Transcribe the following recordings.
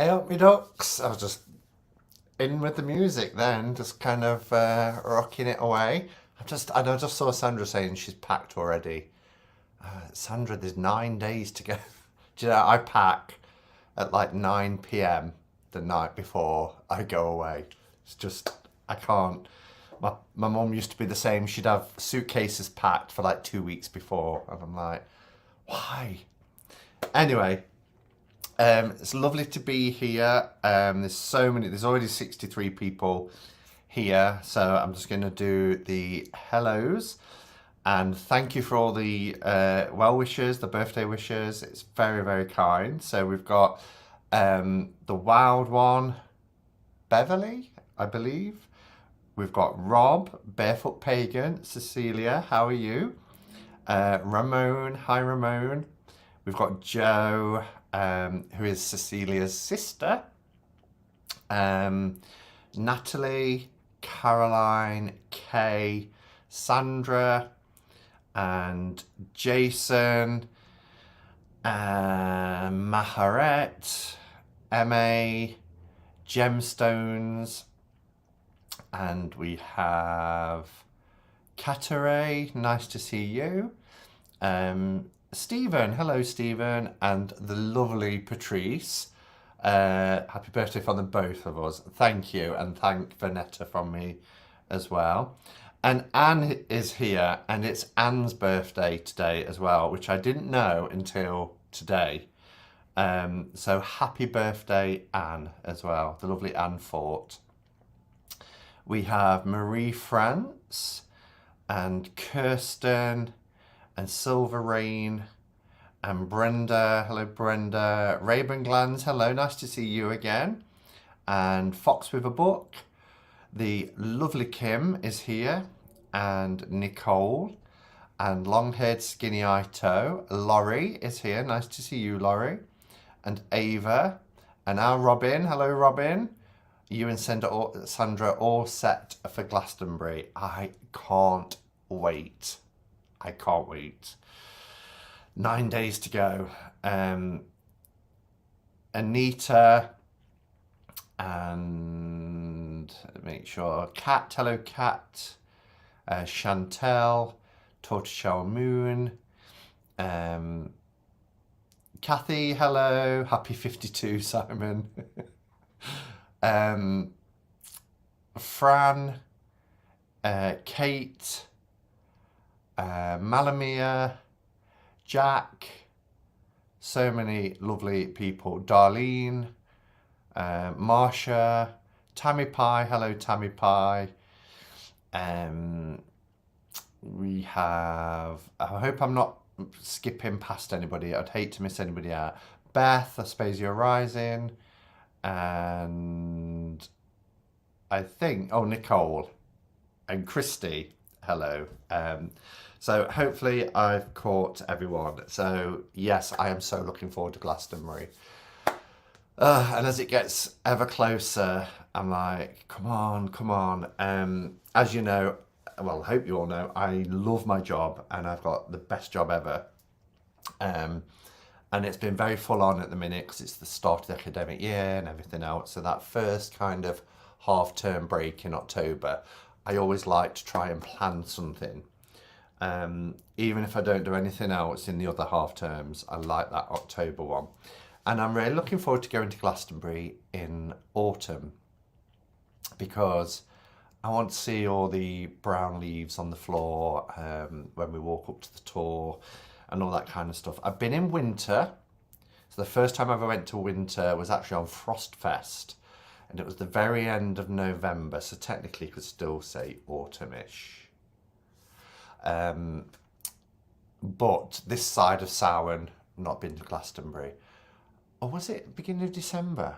Hey up, me ducks. I was just in with the music then, just kind of rocking it away. I just saw Sandra saying she's packed already. Sandra, there's 9 days to go. Do you know, I pack at like 9 p.m. the night before I go away. It's just, I can't. My mum used to be the same. She'd have suitcases packed for like 2 weeks before. And I'm like, why? Anyway, it's lovely to be here. There's already 63 people here. So I'm just going to do the hellos. And thank you for all the well wishes, the birthday wishes. It's very, very kind. So we've got the wild one, Beverly, I believe. We've got Rob, Barefoot Pagan, Cecilia, how are you? Ramon, hi Ramon. We've got Joe, who is Cecilia's sister. Natalie, Caroline, Kay, Sandra, and Jason, Maharet, MA, Gemstones, and we have Katare, nice to see you. Stephen, hello Stephen, and the lovely Patrice. Happy birthday from the both of us. Thank you, and thank Vanetta from me as well. And Anne is here, and it's Anne's birthday today as well, which I didn't know until today. So happy birthday, Anne, as well, the lovely Anne Fort. We have Marie France, and Kirsten, and Silver Rain, and Brenda. Hello, Brenda. Raven Glands, hello, nice to see you again. And Fox with a Book. The lovely Kim is here, and Nicole, and long-haired skinny eye toe. Laurie is here, nice to see you, Laurie. And Ava, and our Robin, hello Robin. You and Sandra all set for Glastonbury. I can't wait. I can't wait. 9 days to go. Anita, and make sure, Kat, hello Kat, Chantel, Tortoiseshell Moon, Kathy, hello, happy 52, Simon. Fran, Kate, Malamia, Jack, so many lovely people. Darlene, Marsha, Tammy Pie, hello Tammy Pie. We have, I hope I'm not skipping past anybody. I'd hate to miss anybody out. Beth, I suppose you're rising. And I think, oh, Nicole and Christy, hello. So hopefully I've caught everyone. So yes, I am so looking forward to Glastonbury. And as it gets ever closer, I'm like, come on, come on. As you know, well, I hope you all know, I love my job and I've got the best job ever. And it's been very full on at the minute because it's the start of the academic year and everything else. So that first kind of half-term break in October, I always like to try and plan something. Even if I don't do anything else in the other half terms, I like that October one. And I'm really looking forward to going to Glastonbury in autumn because I want to see all the brown leaves on the floor when we walk up to the tour and all that kind of stuff. I've been in winter. So the first time I ever went to winter was actually on Frostfest. And it was the very end of November. So technically you could still say autumn-ish. But this side of Samhain, not been to Glastonbury. Or was it beginning of December?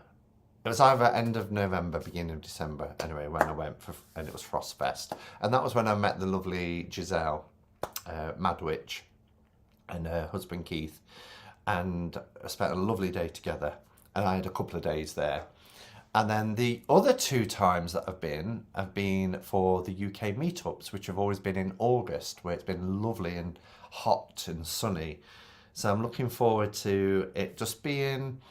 It was either end of November, beginning of December. Anyway, when I went and it was Frostfest. And that was when I met the lovely Giselle, Madwitch, and her husband Keith. And I spent a lovely day together. And I had a couple of days there. And then the other 2 times that I've been for the UK meetups, which have always been in August, where it's been lovely and hot and sunny. So I'm looking forward to it just being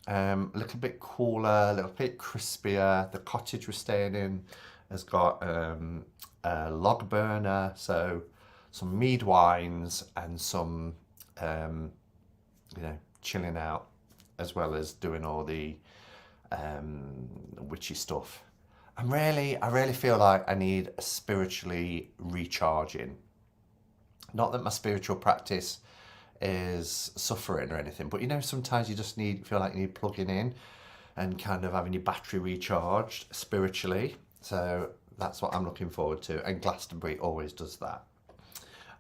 A little bit cooler, a little bit crispier. The cottage we're staying in has got a log burner, so some mead wines and some, chilling out, as well as doing all the witchy stuff. I really feel like I need a spiritually recharging. Not that my spiritual practice is suffering or anything, but sometimes you just feel like you need plugging in and kind of having your battery recharged spiritually. So that's what I'm looking forward to, and Glastonbury always does that.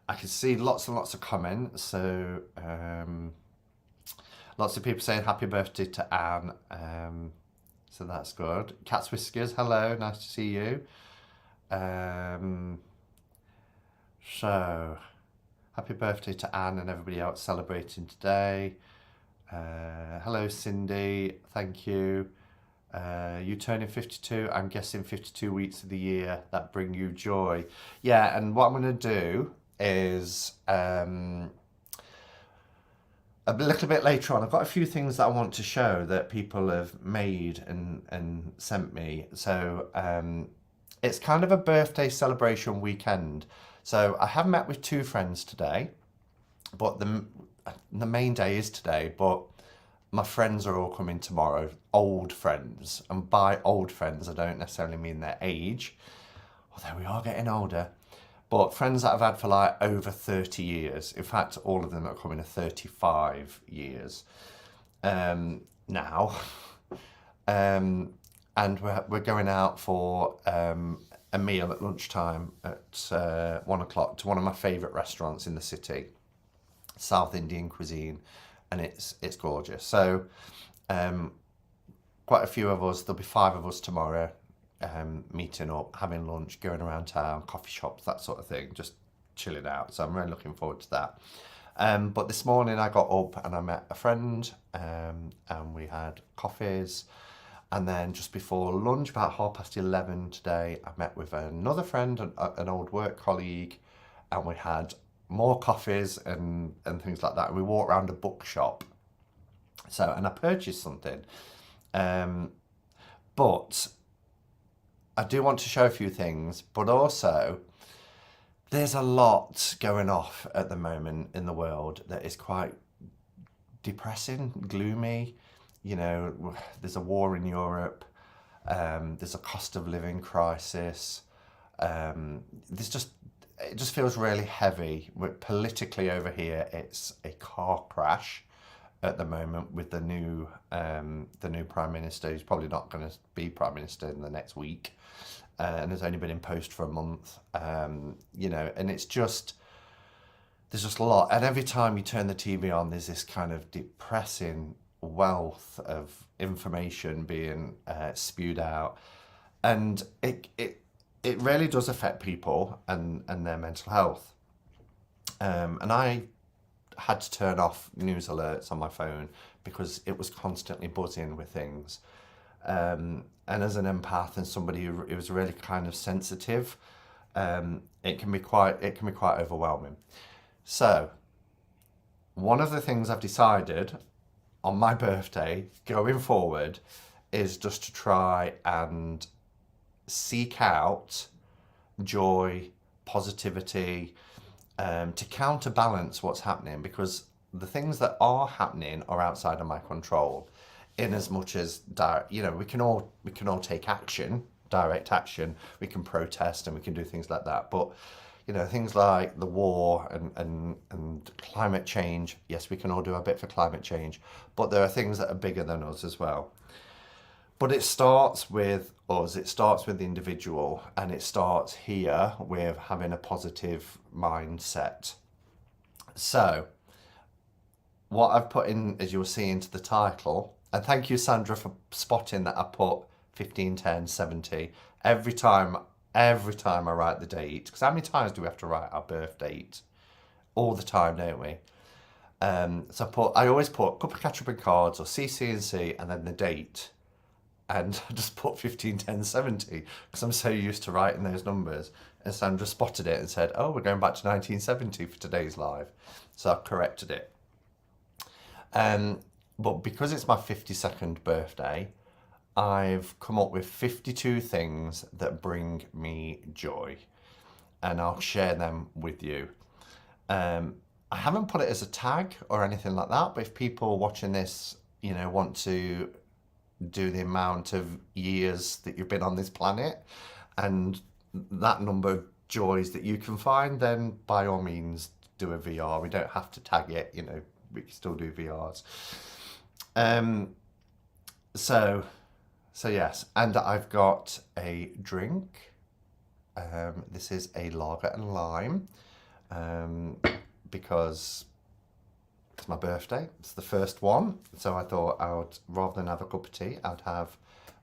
I can see lots and lots of comments, so lots of people saying happy birthday to Anne, so that's good. Cat's Whiskers, hello, nice to see you. So happy birthday to Anne and everybody else celebrating today. Hello Cindy, thank you. You turning 52, I'm guessing 52 weeks of the year that bring you joy. Yeah, and what I'm going to do is a little bit later on, I've got a few things that I want to show that people have made and sent me. So it's kind of a birthday celebration weekend. So I have met with 2 friends today, but the main day is today, but my friends are all coming tomorrow, old friends. And by old friends, I don't necessarily mean their age, although we are getting older, but friends that I've had for like over 30 years. In fact, all of them are coming to 35 years now. And we're going out for a meal at lunchtime at 1 o'clock to one of my favourite restaurants in the city, South Indian cuisine, and it's gorgeous. So quite a few of us, there'll be 5 of us tomorrow, meeting up, having lunch, going around town, coffee shops, that sort of thing, just chilling out. So I'm really looking forward to that. But this morning I got up and I met a friend, and we had coffees. And then just before lunch, about 11:30 today, I met with another friend, an old work colleague, and we had more coffees and things like that. And we walked around a bookshop. And I purchased something. But I do want to show a few things, but also there's a lot going off at the moment in the world that is quite depressing, gloomy. There's a war in Europe, there's a cost of living crisis, it just feels really heavy. Politically over here, it's a car crash at the moment with the new Prime Minister, who's probably not going to be Prime Minister in the next week, and has only been in post for a month, and it's just, there's just a lot. And every time you turn the TV on, there's this kind of depressing wealth of information being spewed out, and it really does affect people and their mental health. And I had to turn off news alerts on my phone because it was constantly buzzing with things. And as an empath and somebody who is really kind of sensitive, it can be quite overwhelming. So one of the things I've decided on my birthday going forward is just to try and seek out joy, positivity, to counterbalance what's happening, because the things that are happening are outside of my control, in as much as we can all take action, direct action, we can protest and we can do things like that, but things like the war and climate change, yes, we can all do a bit for climate change, but there are things that are bigger than us as well. But it starts with us, it starts with the individual, and it starts here with having a positive mindset. So what I've put in, as you'll see, into the title, and thank you Sandra for spotting that I put 15, 10, 70 every time I write the date, because how many times do we have to write our birth date? All the time, don't we? So I always put cup of ketchup and cards or CC&C and then the date, and I just put 15, 10, 70 because I'm so used to writing those numbers. And Sandra spotted it and said, oh, we're going back to 1970 for today's live. So I've corrected it. But because it's my 52nd birthday, I've come up with 52 things that bring me joy, and I'll share them with you. I haven't put it as a tag or anything like that, but if people watching this, you know, want to do the amount of years that you've been on this planet and that number of joys that you can find, then by all means do a VR. We don't have to tag it, you know, we can still do VRs. So yes, and I've got a drink. This is a lager and lime, because it's my birthday. It's the first one. So I thought I would, rather than have a cup of tea, I'd have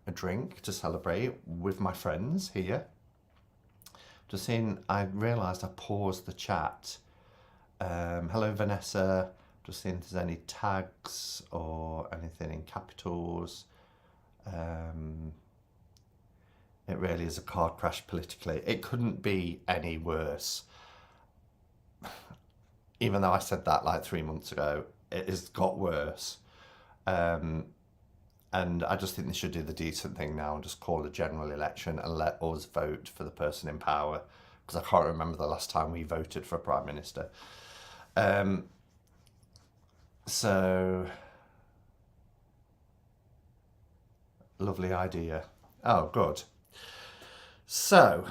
a drink to celebrate with my friends here. Just seeing, I realised I paused the chat. Hello, Vanessa. Just seeing if there's any tags or anything in capitals. It really is a car crash politically. It couldn't be any worse. Even though I said that like 3 months ago, it has got worse. And I just think they should do the decent thing now and just call a general election and let us vote for the person in power, because I can't remember the last time we voted for a Prime Minister. So, lovely idea. Oh, good. So,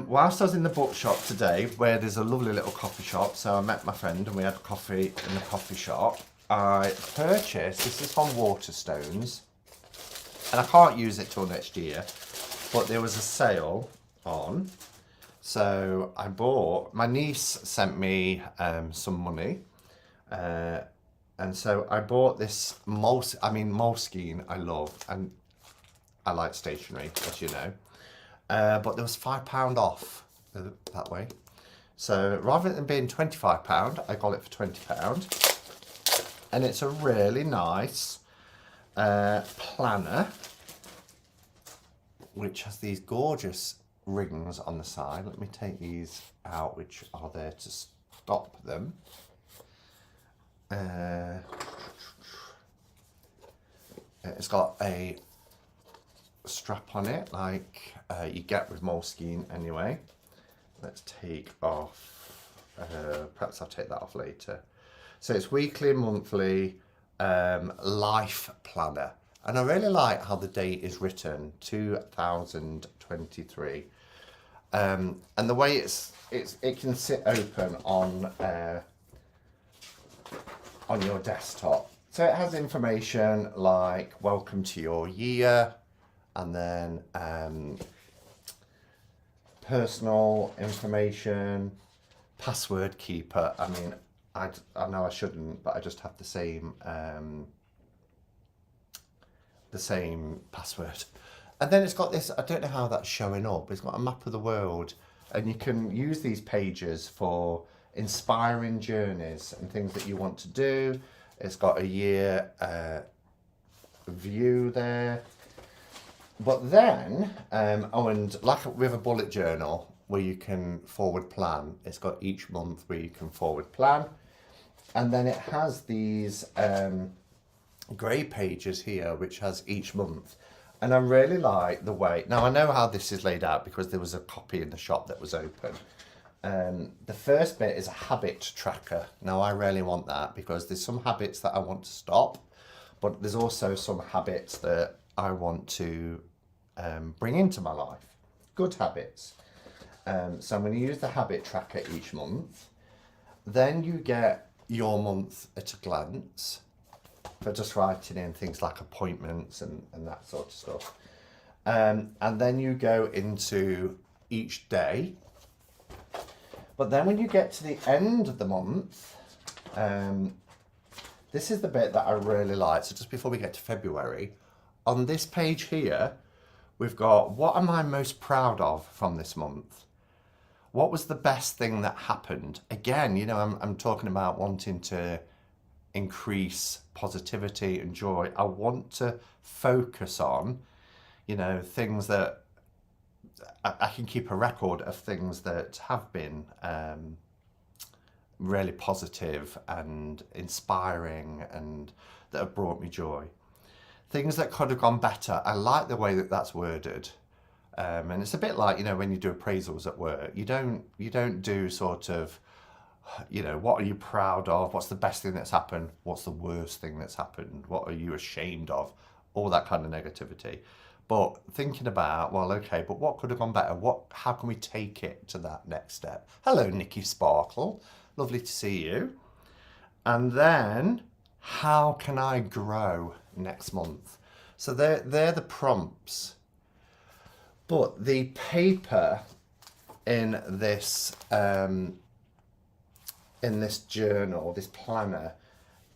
whilst I was in the bookshop today, where there's a lovely little coffee shop, so I met my friend and we had coffee in the coffee shop, I purchased, this is from Waterstones, and I can't use it till next year, but there was a sale on, so I bought, my niece sent me some money, and so I bought this Moleskine I love, and I like stationery, as you know. But there was £5 off that way. So rather than being £25, I got it for £20. And it's a really nice planner, which has these gorgeous rings on the side. Let me take these out, which are there to stop them. It's got a strap on it like you get with Moleskine anyway. Let's take off, perhaps I'll take that off later. So it's weekly and monthly life planner, and I really like how the date is written, 2023, and the way it can sit open on your desktop. So it has information like welcome to your year, and then personal information, password keeper. I mean, I know I shouldn't, but I just have the same password. And then it's got this, I don't know how that's showing up, it's got a map of the world, and you can use these pages for inspiring journeys and things that you want to do. It's got a year view there. But then, and like with a bullet journal where you can forward plan, it's got each month where you can forward plan. And then it has these grey pages here, which has each month. And I really like the way, now I know how this is laid out because there was a copy in the shop that was open. The first bit is a habit tracker. Now I really want that because there's some habits that I want to stop, but there's also some habits that I want to bring into my life. Good habits. So I'm going to use the habit tracker each month. Then you get your month at a glance for just writing in things like appointments and that sort of stuff. And then you go into each day. But then when you get to the end of the month, this is the bit that I really like. So just before we get to February, on this page here, we've got what am I most proud of from this month? What was the best thing that happened? Again, you know, I'm talking about wanting to increase positivity and joy. I want to focus on, you know, things that I can keep a record of things that have been really positive and inspiring, and that have brought me joy. Things that could have gone better. I like the way that that's worded. And it's a bit like, you know, when you do appraisals at work, you don't do sort of, you know, what are you proud of? What's the best thing that's happened? What's the worst thing that's happened? What are you ashamed of? All that kind of negativity. But thinking about, well, okay, but what could have gone better? How can we take it to that next step? Hello, Nikki Sparkle. Lovely to see you. And then, how can I grow next month? So they're the prompts. But the paper in this journal, this planner,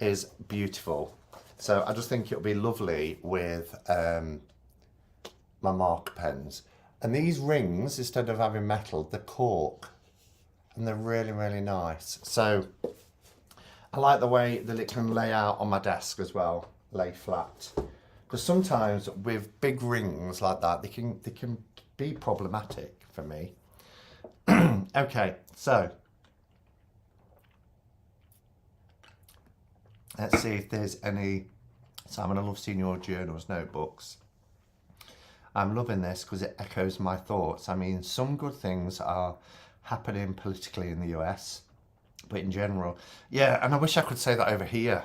is beautiful. So I just think it'll be lovely with my marker pens. And these rings, instead of having metal, they're cork. And they're really, really nice. So I like the way that it can lay out on my desk as well, lay flat. Because sometimes with big rings like that, they can be problematic for me. Okay, so let's see if there's any. Simon, I love seeing your journals, notebooks. I'm loving this because it echoes my thoughts. I mean, some good things are happening politically in the US, but in general, yeah, and I wish I could say that over here.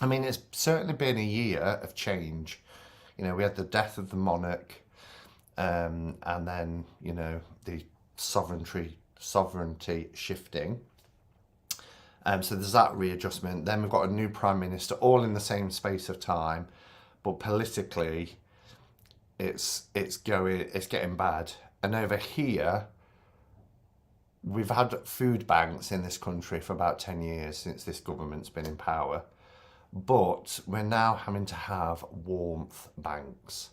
I mean, it's certainly been a year of change. You know, we had the death of the monarch, and then, you know, the sovereignty shifting. So there's that readjustment. Then we've got a new prime minister, all in the same space of time, but politically, it's getting bad. And over here, we've had food banks in this country for about 10 years since this government's been in power. But we're now having to have warmth banks.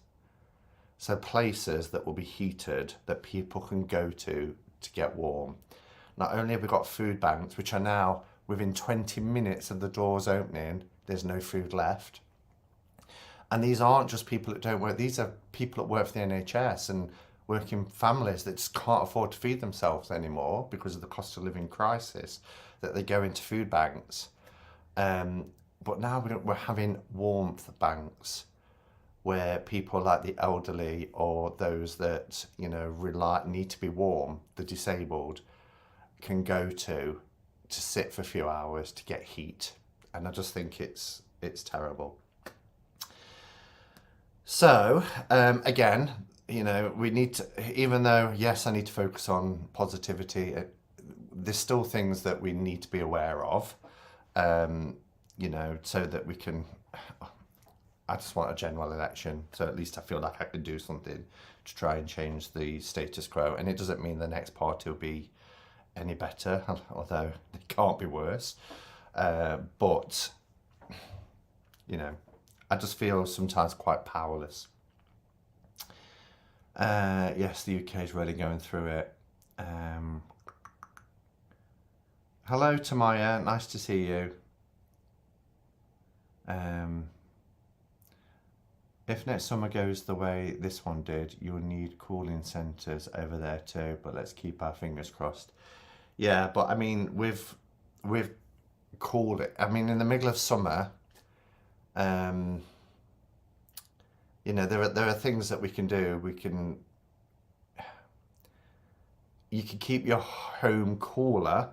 So places that will be heated that people can go to get warm. Not only have we got food banks, which are now within 20 minutes of the doors opening, there's no food left. And these aren't just people that don't work. These are people that work for the NHS and working families that just can't afford to feed themselves anymore because of the cost of living crisis, that they go into food banks. But now we're having warmth banks where people like the elderly or those that, you know, need to be warm, the disabled, can go to sit for a few hours to get heat. And I just think it's terrible. So, again, you know, we need to, even though, yes, I need to focus on positivity, there's still things that we need to be aware of, you know, so that we can, I just want a general election. So at least I feel like I can do something to try and change the status quo. And it doesn't mean the next party will be any better, although it can't be worse. But, you know, I just feel sometimes quite powerless. Yes, the UK is really going through it. Hello, Tamaya. Nice to see you. If next summer goes the way this one did, you'll need cooling centres over there too, but let's keep our fingers crossed. Yeah, but I mean, we've cooled it. I mean, in the middle of summer, you know, there are things that we can do. You can keep your home cooler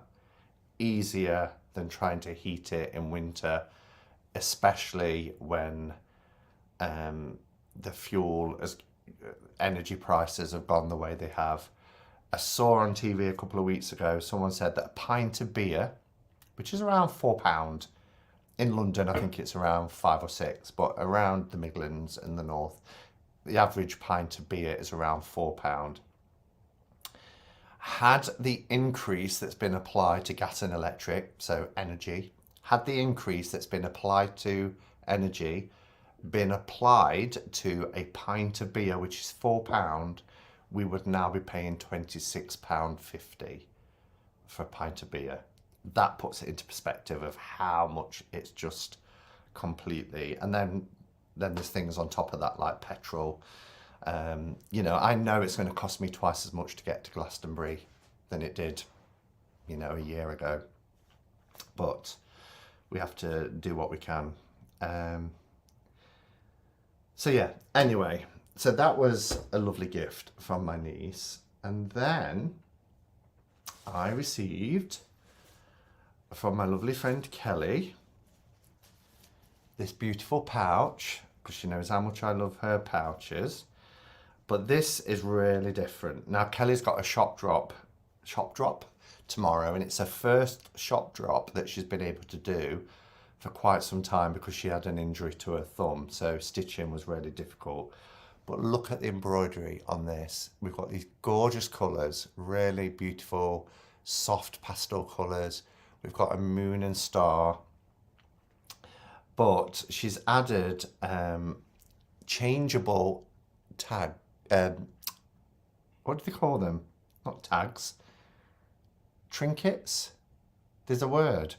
easier than trying to heat it in winter, especially when the energy prices have gone the way they have. I saw on TV a couple of weeks ago, someone said that a pint of beer, which is around £4, in London I think it's around 5 or 6, but around the Midlands and the North, the average pint of beer is around £4. Had the increase that's been applied to gas and electric, so energy, had the increase that's been applied to energy been applied to a pint of beer, which is £4, we would now be paying £26.50 for a pint of beer. That puts it into perspective of how much it's just completely. And then there's things on top of that like petrol. You know, I know it's going to cost me twice as much to get to Glastonbury than it did, you know, a year ago. But we have to do what we can. So yeah, anyway, so that was a lovely gift from my niece. And then I received from my lovely friend Kelly this beautiful pouch, because she knows how much I love her pouches. But this is really different. Now Kelly's got a shop drop tomorrow, and it's her first shop drop that she's been able to do for quite some time because she had an injury to her thumb, so stitching was really difficult. But look at the embroidery on this. We've got these gorgeous colours, really beautiful, soft pastel colours. We've got a moon and star. But she's added changeable tag. What do they call them? Not tags. Trinkets? There's a word.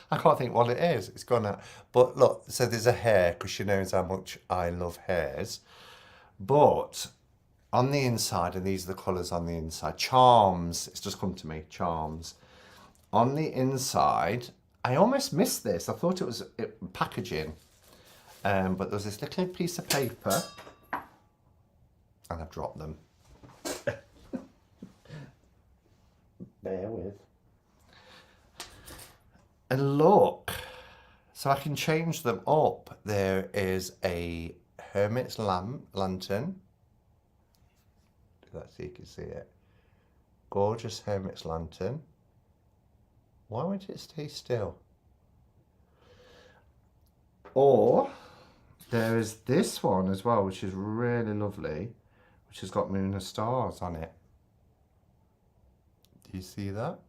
I can't think what it is. It's gone out. But look, so there's a hare, because she knows how much I love hares. But on the inside, and these are the colours on the inside, charms. It's just come to me, charms. On the inside, I almost missed this. I thought it was packaging. But there's this little piece of paper. And I've dropped them. Bear with. And look, so I can change them up. There is a Hermit's lantern. Let's see if you can see it. Gorgeous Hermit's lantern. Why won't it stay still? Or there is this one as well, which is really lovely, which has got moon and stars on it. Do you see that?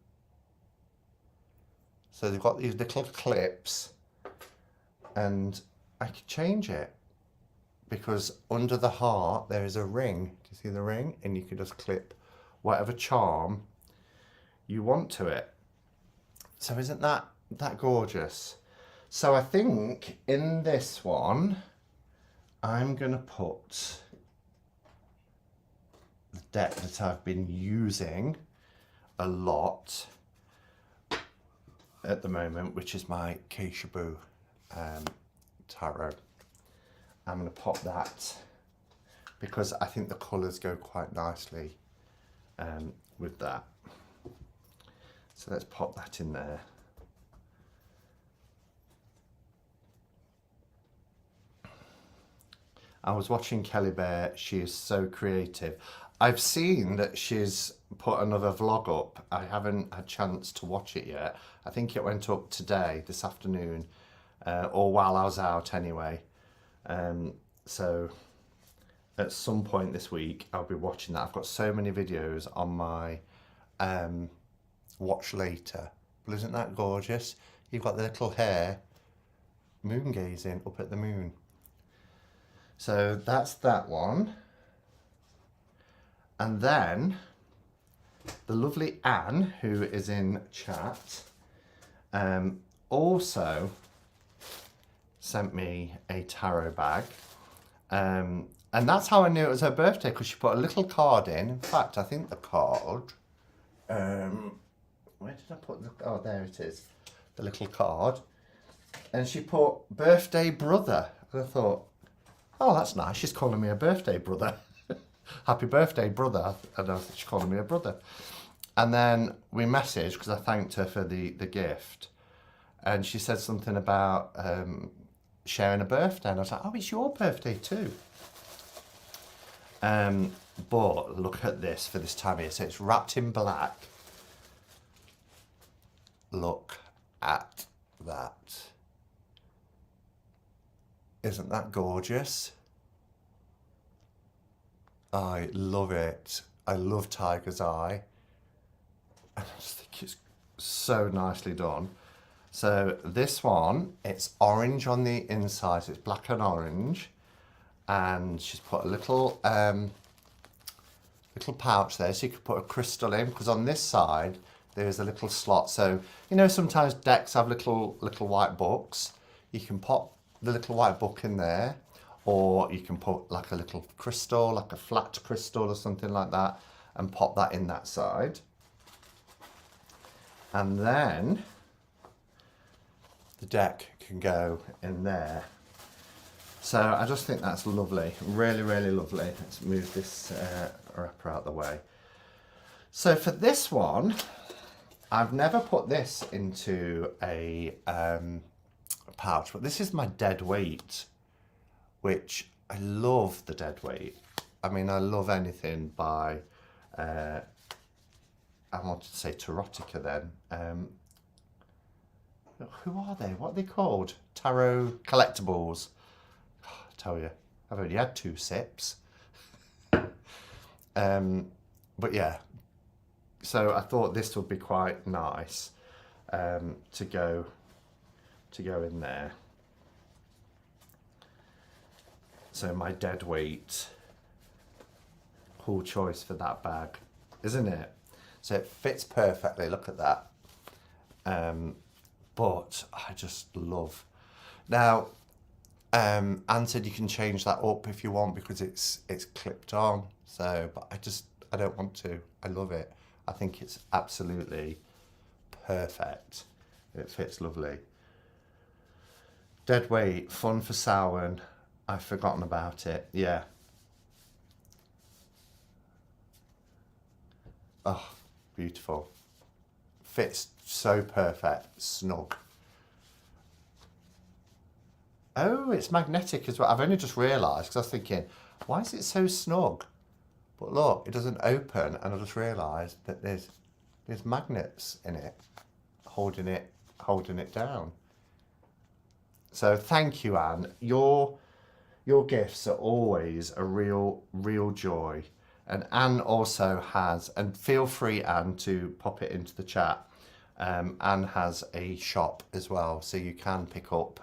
So they've got these little clips, and I could change it because under the heart there is a ring. Do you see the ring? And you can just clip whatever charm you want to it. So isn't that gorgeous? So I think in this one, I'm going to put the deck that I've been using a lot at the moment, which is my Keishabu tarot. I'm going to pop that because I think the colours go quite nicely with that. So let's pop that in there. I was watching Kelly Bear. She is so creative. I've seen that she's put another vlog up. I haven't had a chance to watch it yet. I think it went up today, this afternoon, or while I was out anyway. So at some point this week, I'll be watching that. I've got so many videos on my watch later. But isn't that gorgeous? You've got the little hare moon gazing up at the moon. So that's that one. And then the lovely Anne, who is in chat, also sent me a tarot bag. And that's how I knew it was her birthday, because she put a little card in. In fact, I think the card, where did I put the, oh, there it is, the little card. And she put birthday brother. And I thought, oh, that's nice. She's calling me a birthday brother. Happy birthday, brother. And I was, she's calling me a brother. And then we messaged because I thanked her for the gift. And she said something about sharing a birthday. And I was like, oh, it's your birthday too. But look at this for this time of year. So it's wrapped in black. Look at that. Isn't that gorgeous? I love it. I love Tiger's Eye. I just think it's so nicely done. So this one, it's orange on the inside. So it's black and orange. And she's put a little little pouch there, so you could put a crystal in, because on this side there is a little slot. So you know, sometimes decks have little white books. You can pop the little white book in there, or you can put like a little crystal, like a flat crystal or something like that, and pop that in that side. And then the deck can go in there. So I just think that's lovely, really, really lovely. Let's move this wrapper out of the way. So for this one, I've never put this into a pouch, but this is my dead weight, which I love the dead weight. I mean, I love anything by, I wanted to say Tarotica then. Who are they? What are they called? Tarot Collectibles. Oh, I tell you, I've only had 2 sips. But yeah, so I thought this would be quite nice to go in there. So my dead weight, cool choice for that bag, isn't it? So it fits perfectly. Look at that. But I just love. Now, Anne said you can change that up if you want because it's clipped on. So, but I don't want to. I love it. I think it's absolutely perfect. It fits lovely. Dead weight, fun for Samhain. I've forgotten about it. Yeah. Oh, beautiful. Fits so perfect. Snug. Oh, it's magnetic as well. I've only just realised because I was thinking, why is it so snug? But look, it doesn't open, and I just realised that there's magnets in it, holding it down. So thank you, Anne. Your gifts are always a real joy. And Anne also has, and feel free, Anne, to pop it into the chat. Anne has a shop as well, so you can pick up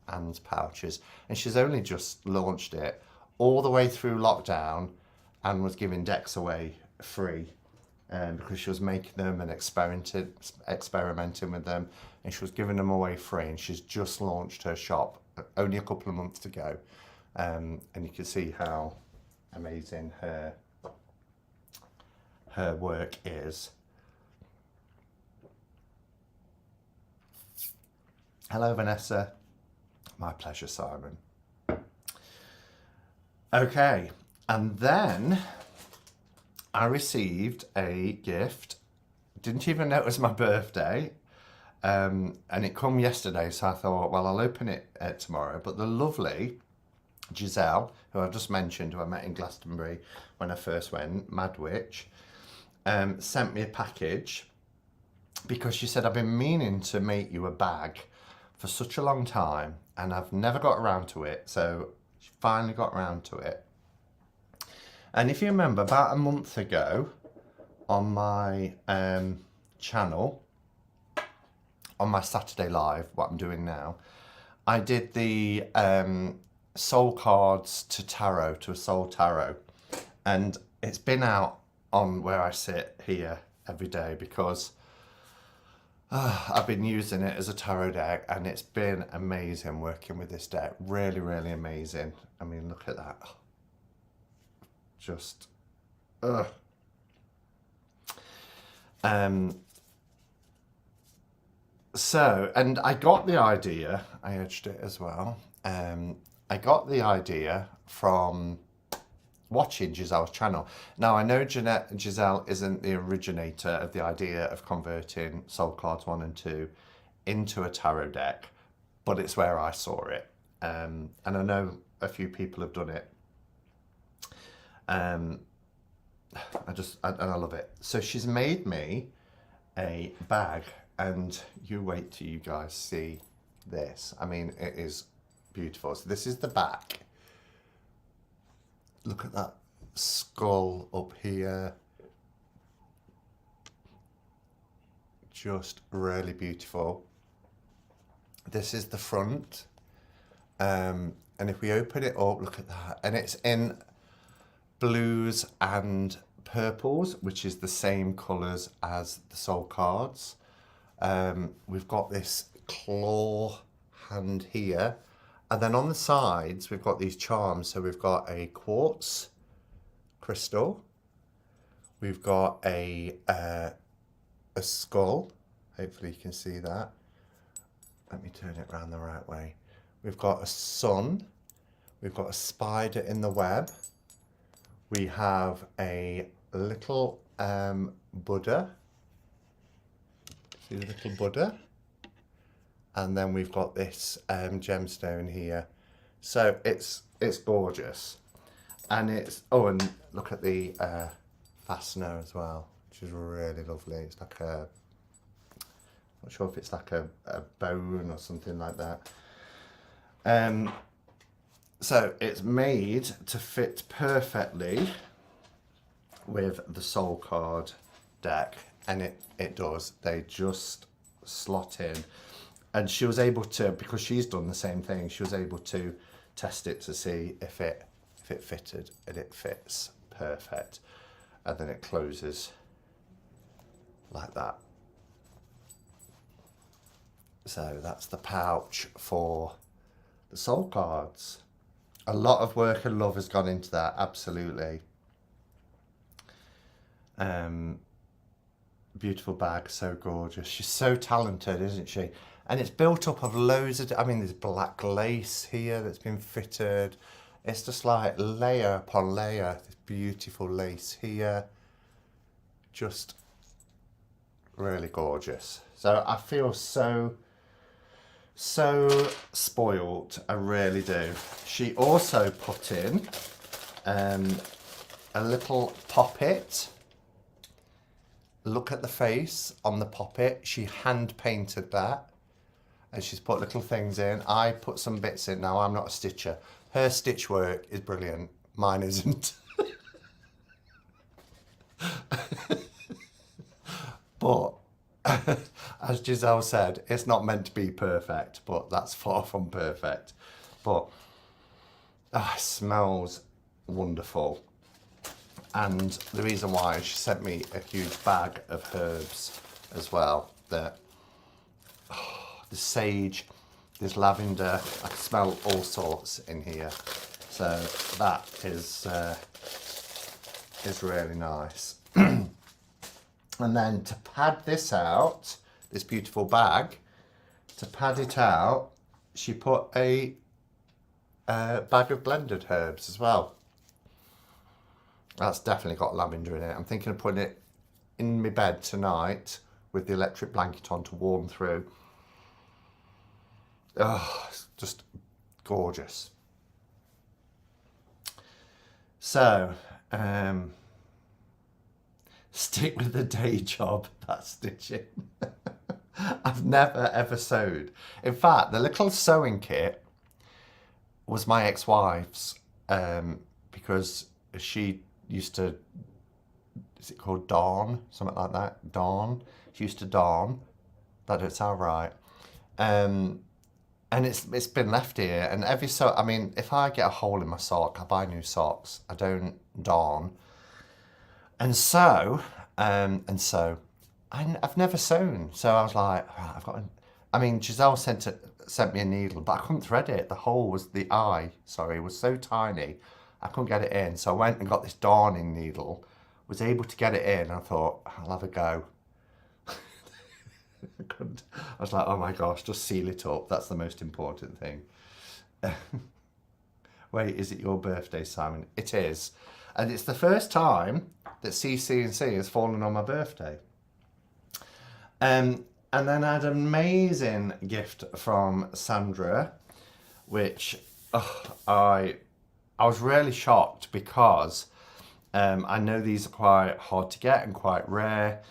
Anne's pouches. And she's only just launched it. All the way through lockdown, Anne was giving decks away free because she was making them and experimenting with them, and she was giving them away free. And she's just launched her shop only a couple of months ago, and you can see how amazing her work is. Hello, Vanessa. My pleasure, Simon. Okay, and then I received a gift. Didn't even know it was my birthday. And it come yesterday, so I thought, well, I'll open it tomorrow. But the lovely Giselle, who I've just mentioned, who I met in Glastonbury when I first went, Mad Witch, sent me a package because she said, I've been meaning to make you a bag for such a long time and I've never got around to it. So she finally got around to it. And if you remember, about a month ago on my channel, on my Saturday Live, what I'm doing now, I did the soul cards to tarot, to a soul tarot. And it's been out on where I sit here every day because I've been using it as a tarot deck, and it's been amazing working with this deck. Really, really amazing. I mean, look at that. Just, so, and I got the idea, I edged it as well. I got the idea from watching Giselle's channel. Now, I know Giselle isn't the originator of the idea of converting Soul Cards 1 and 2 into a tarot deck, but it's where I saw it. And I know a few people have done it. I love it. So she's made me a bag, and you wait till you guys see this. I mean, it is beautiful. So this is the back. Look at that skull up here. Just really beautiful. This is the front. And if we open it up, look at that. And it's in blues and purples, which is the same colours as the soul cards. We've got this claw hand here. And then on the sides, we've got these charms. So we've got a quartz crystal. We've got a skull. Hopefully you can see that. let me turn it around the right way. We've got a sun. We've got a spider in the web. We have a little Buddha. See the little Buddha? And then we've got this gemstone here. So it's gorgeous. And it's, oh, and look at the fastener as well, which is really lovely. It's like a, not sure if it's like a bone or something like that. So it's made to fit perfectly with the soul card deck, and it does. They just slot in. And she was able to, because she's done the same thing, she was able to test it to see if it fitted, and it fits perfect. And then it closes like that. So that's the pouch for the soul cards. A lot of work and love has gone into that, absolutely. Beautiful bag, so gorgeous. She's so talented, isn't she? And it's built up of loads of, I mean, there's black lace here that's been fitted. It's just like layer upon layer. This beautiful lace here. Just really gorgeous. So I feel so spoiled, I really do. She also put in a little poppet. Look at the face on the poppet. She hand painted that. And she's put little things in. I put some bits in. Now, I'm not a stitcher. Her stitch work is brilliant. Mine isn't. But, as Giselle said, it's not meant to be perfect. But that's far from perfect. But, it smells wonderful. And the reason why, she sent me a huge bag of herbs as well. That, the sage, there's lavender, I can smell all sorts in here. So that is really nice. And then to pad this out, this beautiful bag, to pad it out, she put a bag of blended herbs as well. That's definitely got lavender in it. I'm thinking of putting it in my bed tonight with the electric blanket on to warm through. Oh, it's just gorgeous. So, stick with the day job, that's stitching. I've never ever sewed. In fact, the little sewing kit was my ex-wife's because she used to, is it called darn? Something like that, darn. She used to darn. That don't sound right. And it's been left here, and every so, I mean, if I get a hole in my sock, I buy new socks. I don't darn. And so, I've never sewn. So I was like, right, I've got. I mean, Giselle sent me a needle, but I couldn't thread it. The hole was was so tiny, I couldn't get it in. So I went and got this darning needle, was able to get it in. And I thought, I'll have a go. I was like, oh my gosh, just seal it up. That's the most important thing. Wait, is it your birthday, Simon? It is. And it's the first time that CC&C has fallen on my birthday. And then I had an amazing gift from Sandra, which I was really shocked because I know these are quite hard to get and quite rare.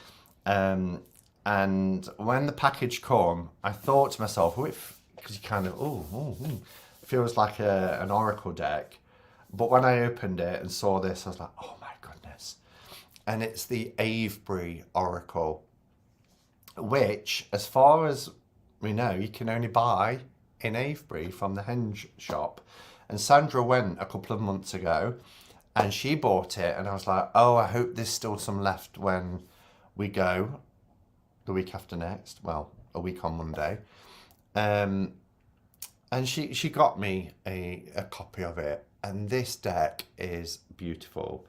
And when the package come, I thought to myself, because you kind of, it feels like an Oracle deck. But when I opened it and saw this, I was like, oh my goodness. And it's the Avery Oracle, which, as far as we know, you can only buy in Avery from the Henge shop. And Sandra went a couple of months ago and she bought it. And I was like, oh, I hope there's still some left when we go. The week after next, well, a week on Monday, and she got me a copy of it, and this deck is beautiful.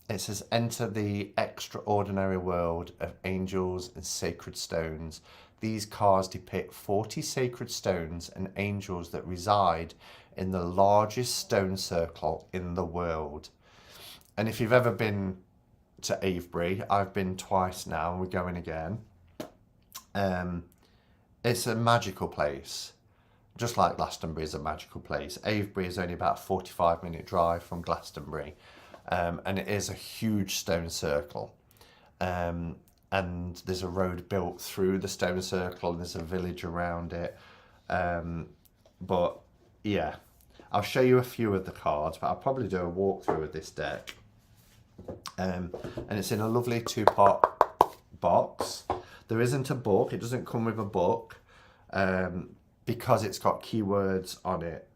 It says, enter the extraordinary world of angels and sacred stones. These cards depict 40 sacred stones and angels that reside in the largest stone circle in the world. And if you've ever been to Avery, I've been twice now and we're going again. It's a magical place. Just like Glastonbury is a magical place. Avery is only about a 45-minute drive from Glastonbury. And it is a huge stone circle. And there's a road built through the stone circle and there's a village around it. But yeah, I'll show you a few of the cards, but I'll probably do a walkthrough of this deck. And it's in a lovely 2-part box. There isn't a book, it doesn't come with a book, because it's got keywords on it.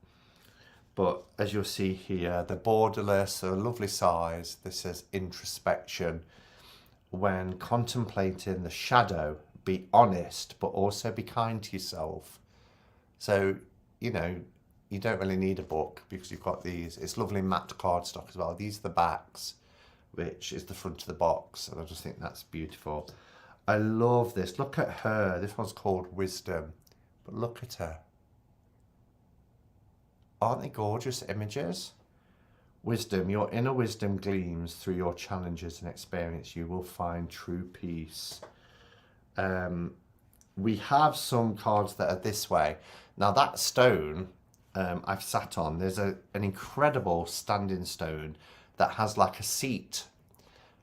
But as you'll see here, the borderless, a lovely size. This says introspection. When contemplating the shadow, be honest, but also be kind to yourself. So, you know, you don't really need a book because you've got these. It's lovely matte cardstock as well. These are the backs, which is the front of the box. And I just think that's beautiful. I love this. Look at her. This one's called Wisdom. But look at her. Aren't they gorgeous images? Wisdom, your inner wisdom gleams through your challenges and experience. You will find true peace. We have some cards that are this way. Now that stone I've sat on, there's an incredible standing stone that has like a seat.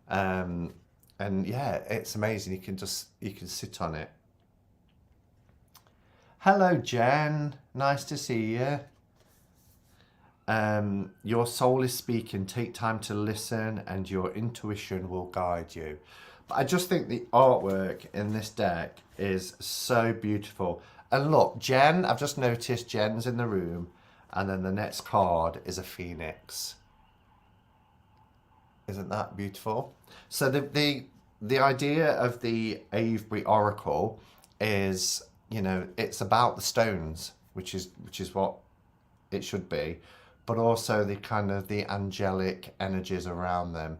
And yeah, it's amazing. You can sit on it. Hello, Jen. Nice to see you. Your soul is speaking. Take time to listen and your intuition will guide you. But I just think the artwork in this deck is so beautiful. And look, Jen, I've just noticed Jen's in the room, and then the next card is a phoenix. Isn't that beautiful? So the idea of the Avery Oracle is, you know, it's about the stones, which is what it should be, but also the kind of the angelic energies around them.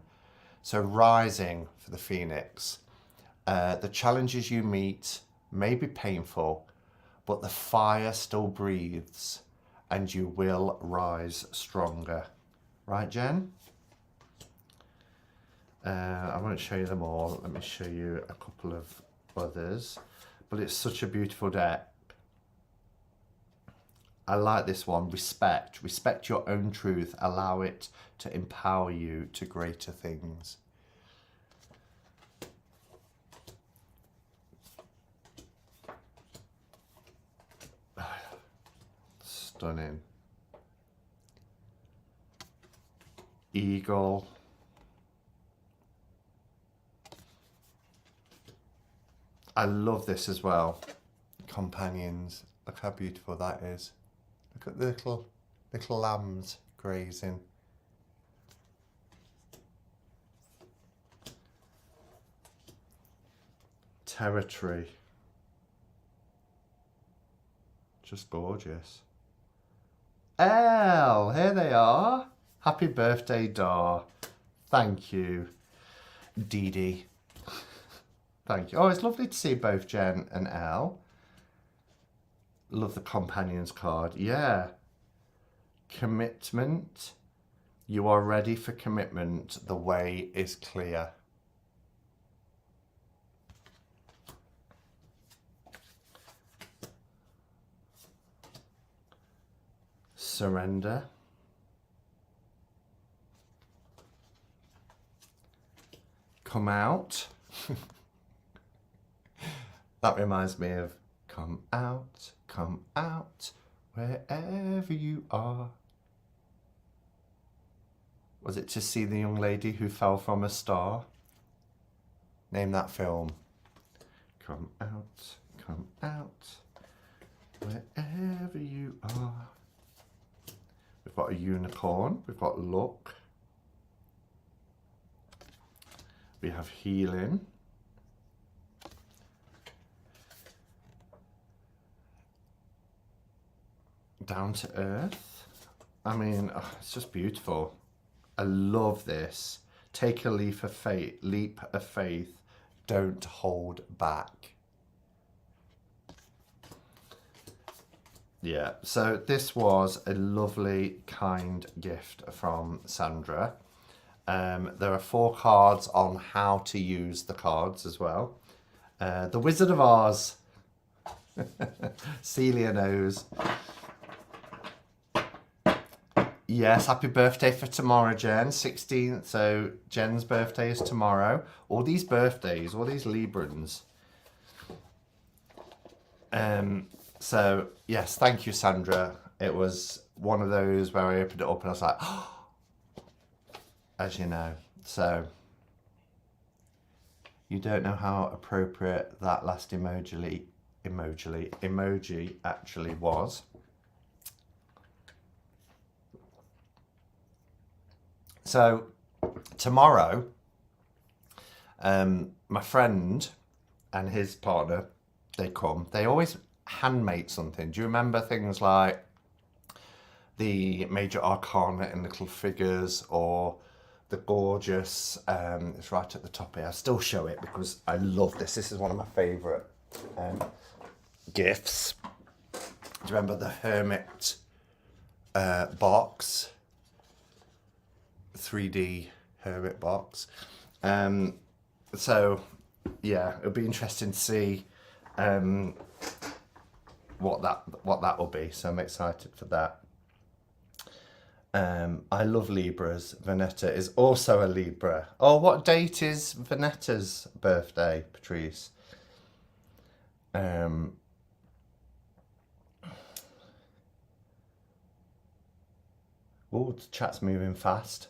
So rising for the phoenix. The challenges you meet may be painful, but the fire still breathes and you will rise stronger. Right, Jen? I won't show you them all. Let me show you a couple of others. But it's such a beautiful deck. I like this one. Respect. Respect your own truth. Allow it to empower you to greater things. Stunning. Eagle. I love this as well. Companions. Look how beautiful that is. Look at the little lambs grazing. Territory. Just gorgeous. Elle, here they are. Happy birthday, Dar. Thank you, Dee Dee. Thank you. Oh, it's lovely to see both Jen and Elle. Love the companions card. Yeah. Commitment. You are ready for commitment. The way is clear. Surrender. Come out. That reminds me of come out, wherever you are. Was it to see the young lady who fell from a star? Name that film. Come out, wherever you are. We've got a unicorn, we've got luck. We have healing. Down to earth. I mean, oh, it's just beautiful. I love this. Take a leap of faith. Don't hold back. Yeah, so this was a lovely, kind gift from Sandra. There are 4 cards on how to use the cards as well. The Wizard of Oz. Celia knows. Yes, happy birthday for tomorrow, Jen. 16th, so Jen's birthday is tomorrow. All these birthdays, all these Librans. So, yes, thank you, Sandra. It was one of those where I opened it up and I was like, oh, as you know. So, you don't know how appropriate that last emoji actually was. So, tomorrow, my friend and his partner, they come. They always handmade something. Do you remember things like the major arcana in little figures, or the gorgeous, it's right at the top here. I'll still show it because I love this. This is one of my favourite gifts. Do you remember the Hermit box? 3D Hermit box. So yeah, it'll be interesting to see what that will be. So I'm excited for that. I love Libras. Vanetta is also a Libra. Oh, what date is Vanetta's birthday, Patrice? Oh, the chat's moving fast.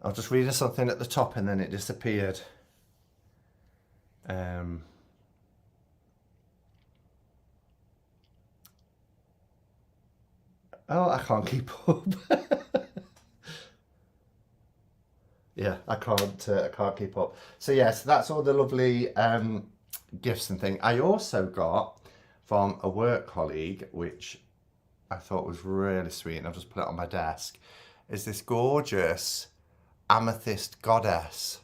I was just reading something at the top and then it disappeared. Oh, I can't keep up. Yeah, I can't keep up. So yes, that's all the lovely gifts and things. I also got from a work colleague, which I thought was really sweet, and I've just put it on my desk, is this gorgeous amethyst goddess.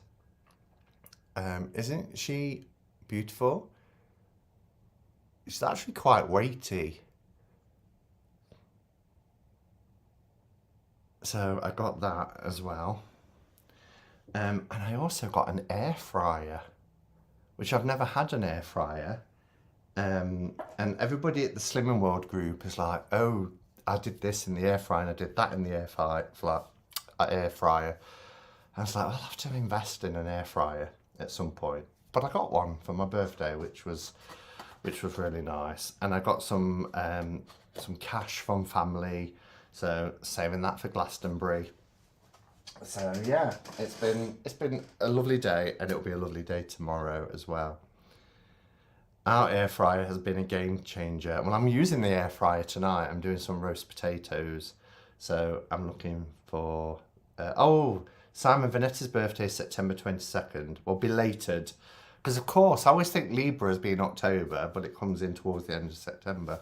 Isn't she beautiful? She's actually quite weighty. So I got that as well. And I also got an air fryer, which I've never had an air fryer. And everybody at the Slimming World group is like, oh, I did this in the air fryer and I did that in the air fryer. I was like, well, I'll have to invest in an air fryer at some point. But I got one for my birthday, which was really nice. And I got some cash from family, so saving that for Glastonbury. So yeah, it's been a lovely day, and it'll be a lovely day tomorrow as well. Our air fryer has been a game changer. Well, I'm using the air fryer tonight. I'm doing some roast potatoes, so I'm looking for. Simon Vanetta's birthday is September 22nd. Well, belated, because of course I always think Libra has been October, but it comes in towards the end of September.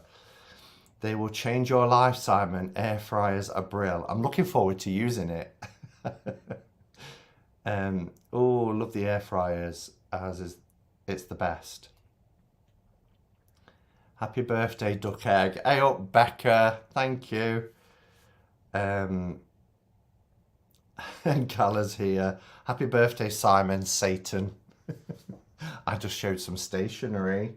They will change your life, Simon. Air fryers are brill. I'm looking forward to using it. Oh, love the air fryers. It's the best. Happy birthday, Duck Egg. Hey up, Becca. Thank you. And Callers here. Happy birthday, Simon Satan. I just showed some stationery.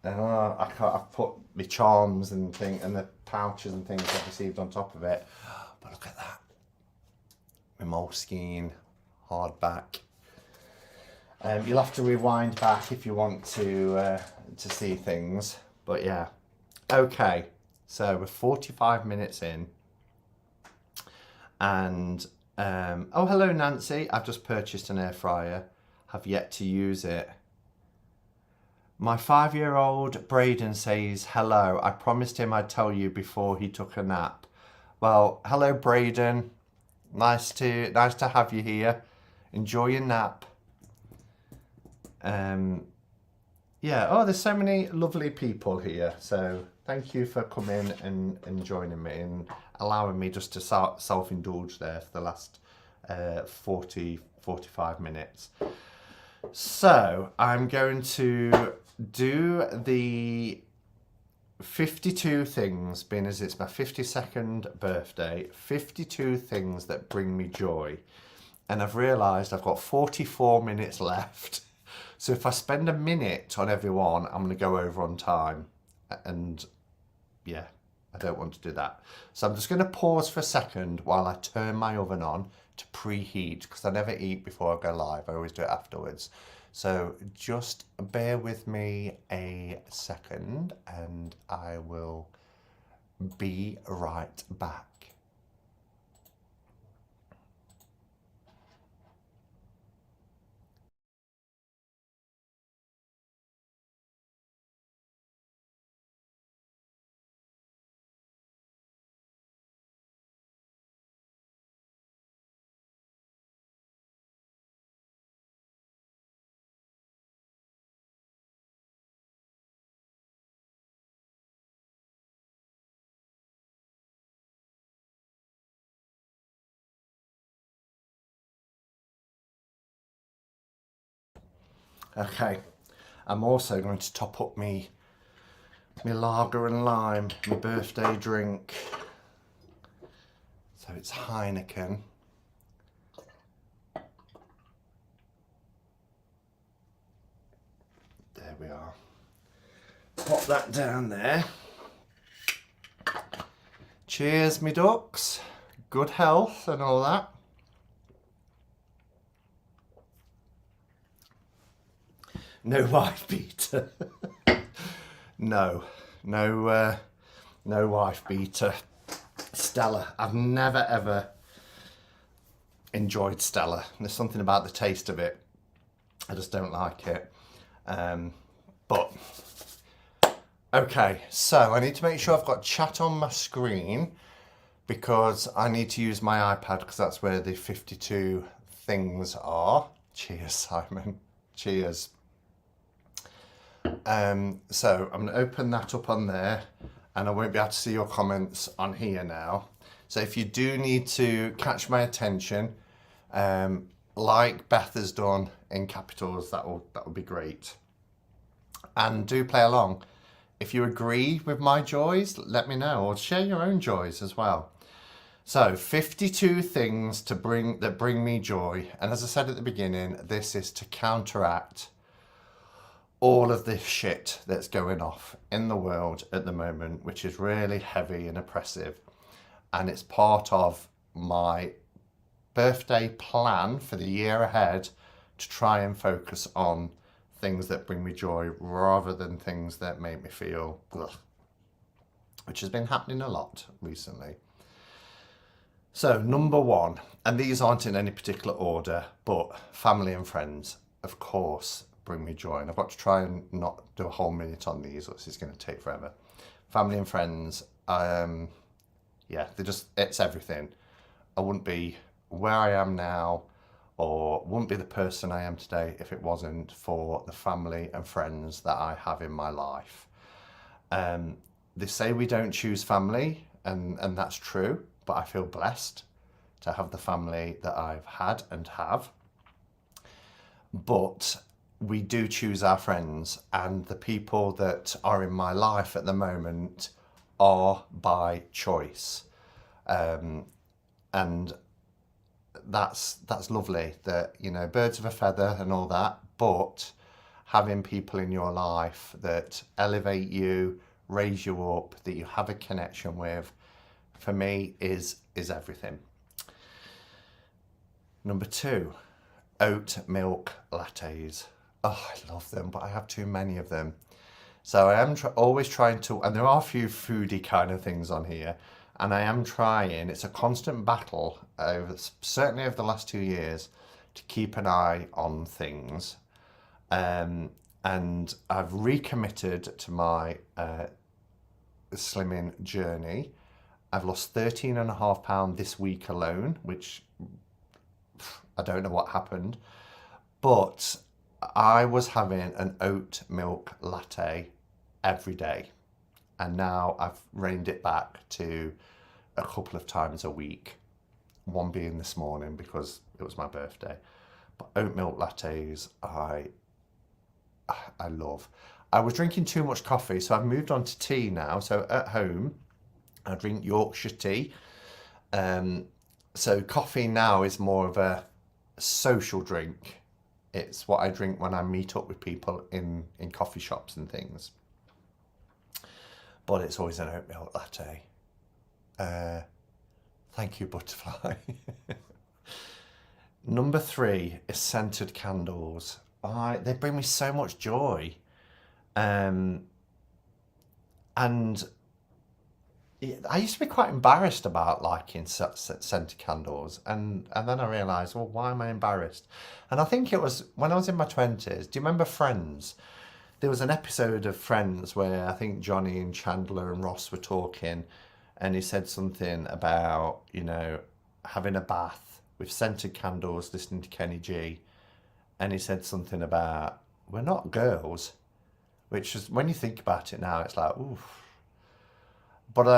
I've put my charms and the pouches and things I've received on top of it. But look at that. My Moleskine hardback. You'll have to rewind back if you want to see things. But yeah. Okay. So we're 45 minutes in. And oh, hello Nancy. I've just purchased an air fryer. Have yet to use it. My 5-year-old Braden says hello. I promised him I'd tell you before he took a nap. Well, hello Braden. Nice to have you here. Enjoy your nap. Yeah. Oh, there's so many lovely people here. So thank you for coming and joining me and allowing me just to self-indulge there for the last 45 minutes. So I'm going to do the 52 things, being as it's my 52nd birthday, 52 things that bring me joy. And I've realised I've got 44 minutes left. So if I spend a minute on every one, I'm going to go over on time. And yeah, I don't want to do that. So I'm just going to pause for a second while I turn my oven on to preheat, because I never eat before I go live. I always do it afterwards. So just bear with me a second and I will be right back. Okay, I'm also going to top up my lager and lime, my birthday drink. So it's Heineken. There we are. Pop that down there. Cheers, me ducks. Good health and all that. No wife beater. No wife beater. Stella. I've never ever enjoyed Stella. There's something about the taste of it. I just don't like it. But okay, so I need to make sure I've got chat on my screen, because I need to use my iPad, because that's where the 52 things are. Cheers, Simon. Cheers. So I'm going to open that up on there, and I won't be able to see your comments on here now. So if you do need to catch my attention, like Beth has done in capitals, that would be great. And do play along. If you agree with my joys, let me know, or share your own joys as well. So 52 things that bring me joy. And as I said at the beginning, this is to counteract all of this shit that's going off in the world at the moment, which is really heavy and oppressive. And it's part of my birthday plan for the year ahead to try and focus on things that bring me joy rather than things that make me feel ugh, which has been happening a lot recently. So number one, and these aren't in any particular order, but family and friends, of course, bring me joy. And I've got to try and not do a whole minute on these, or this is going to take forever. Family and friends, yeah, it's everything. I wouldn't be where I am now, or wouldn't be the person I am today if it wasn't for the family and friends that I have in my life. They say we don't choose family, and that's true, but I feel blessed to have the family that I've had and have. But we do choose our friends, and the people that are in my life at the moment are by choice. And that's lovely, that, you know, birds of a feather and all that, but having people in your life that elevate you, raise you up, that you have a connection with, for me is everything. Number two, oat milk lattes. Oh, I love them, but I have too many of them. So I am always trying to, and there are a few foodie kind of things on here, and I am trying, it's a constant battle, certainly over the last 2 years, to keep an eye on things. And I've recommitted to my slimming journey. I've lost 13.5 pounds this week alone, which I don't know what happened, but I was having an oat milk latte every day, and now I've reined it back to a couple of times a week. one being this morning because it was my birthday. But oat milk lattes, I love. I was drinking too much coffee, so I've moved on to tea now. So at home, I drink Yorkshire tea. So coffee now is more of a social drink. It's what I drink when I meet up with people in coffee shops and things. But it's always an oat milk latte. Thank you, Butterfly. Number 3 is scented candles. They bring me so much joy. And I used to be quite embarrassed about liking scented candles, and then I realised, well, why am I embarrassed? And I think it was when I was in my 20s. Do you remember Friends? There was an episode of Friends where I think Johnny and Chandler and Ross were talking, and he said something about, having a bath with scented candles, listening to Kenny G, and he said something about, we're not girls, which is, when you think about it now, it's like, oof. But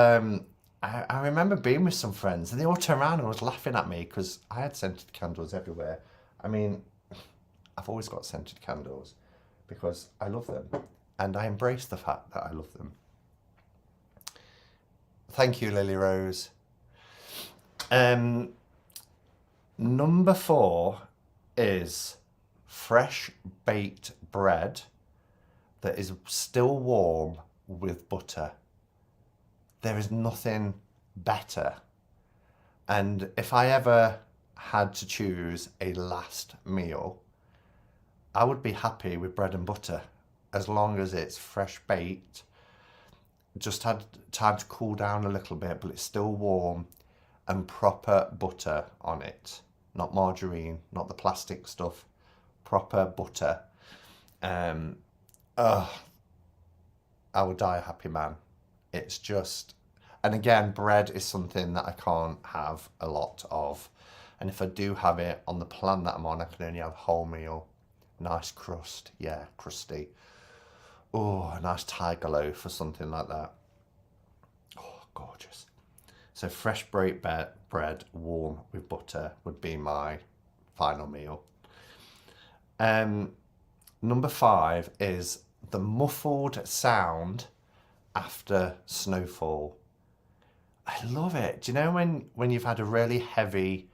I remember being with some friends and they all turned around and was laughing at me because I had scented candles everywhere. I mean, I've always got scented candles because I love them and I embrace the fact that I love them. Thank you, Lily Rose. Number 4 is fresh baked bread that is still warm with butter. There is nothing better. And if I ever had to choose a last meal, I would be happy with bread and butter as long as it's fresh baked, just had time to cool down a little bit, but it's still warm, and proper butter on it. Not margarine, not the plastic stuff, proper butter. I would die a happy man. It's just, and again, bread is something that I can't have a lot of. And if I do have it on the plan that I'm on, I can only have wholemeal. Nice crust, yeah, crusty. Oh, a nice tiger loaf or something like that. Oh, gorgeous. So fresh baked bread, warm with butter, would be my final meal. Number 5 is the muffled sound after snowfall. I love it. Do you know when you've had a really heavy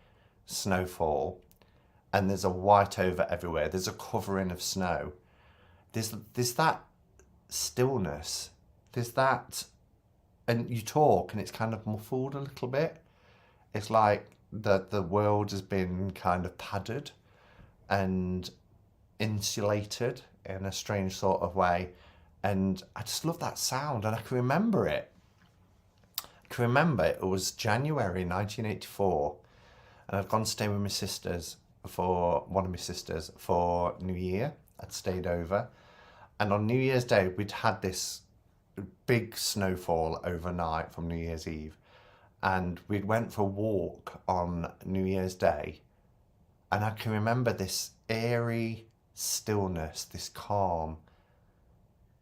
snowfall and there's a white over everywhere, there's a covering of snow, there's that stillness, there's that, and you talk and it's kind of muffled a little bit. It's like the world has been kind of padded and insulated in a strange sort of way. And I just love that sound, and I can remember it. It was January 1984, and I'd gone stay with my sisters one of my sisters for New Year. I'd stayed over, and on New Year's Day we'd had this big snowfall overnight from New Year's Eve, and we'd went for a walk on New Year's Day, and I can remember this airy stillness, this calm.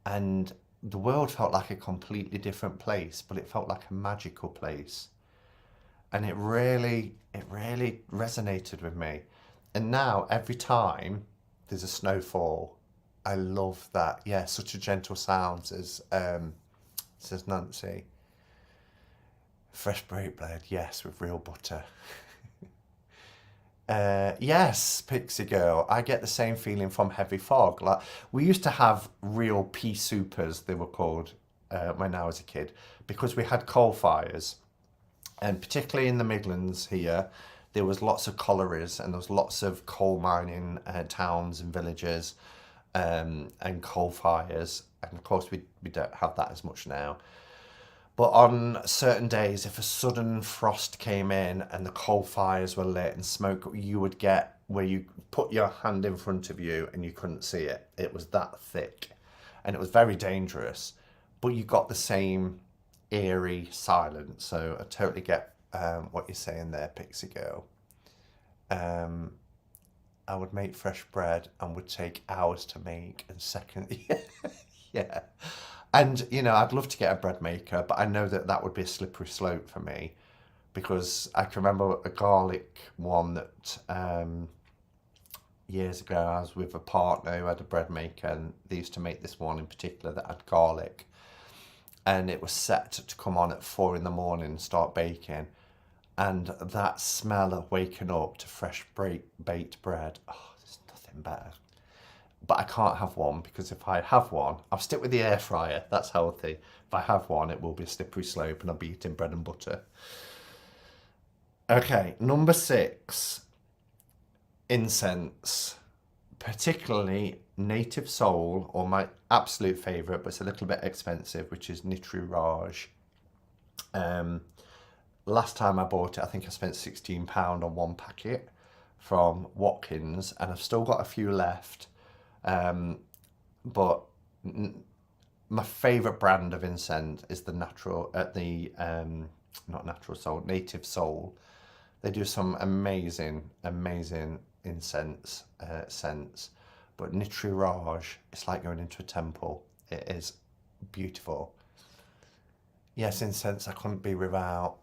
And the world felt like a completely different place, but it felt like a magical place. And it really resonated with me. And now every time there's a snowfall, I love that. Yeah, such a gentle sound, says Nancy. Fresh baked bread, yes, with real butter. Yes, Pixie Girl, I get the same feeling from heavy fog. Like, we used to have real pea soupers, they were called, when I was a kid, because we had coal fires, and particularly in the Midlands here, there was lots of collieries and there was lots of coal mining towns and villages, and coal fires, and of course we don't have that as much now. But on certain days, if a sudden frost came in and the coal fires were lit and smoke, you would get where you put your hand in front of you and you couldn't see it. It was that thick and it was very dangerous, but you got the same eerie silence. So I totally get what you're saying there, Pixie Girl. I would make fresh bread and would take hours to make, and second, yeah. And, I'd love to get a bread maker, but I know that would be a slippery slope for me. because I can remember a garlic one that years ago I was with a partner who had a bread maker, and they used to make this one in particular that had garlic, and it was set to come on at 4 in the morning and start baking. And that smell of waking up to fresh baked bread, oh, there's nothing better. But I can't have one, because if I have one, I'll stick with the air fryer. That's healthy. If I have one, it will be a slippery slope and I'll be eating bread and butter. Okay, number 6, incense. Particularly native soul, or my absolute favourite, but it's a little bit expensive, which is Nitri Raj. Last time I bought it, I think I spent £16 on one packet from Watkins, and I've still got a few left. But my favourite brand of incense is the not natural soul, native soul. They do some amazing incense scents. But Nitri Raj, it's like going into a temple. It is beautiful. Yes, incense I couldn't be without.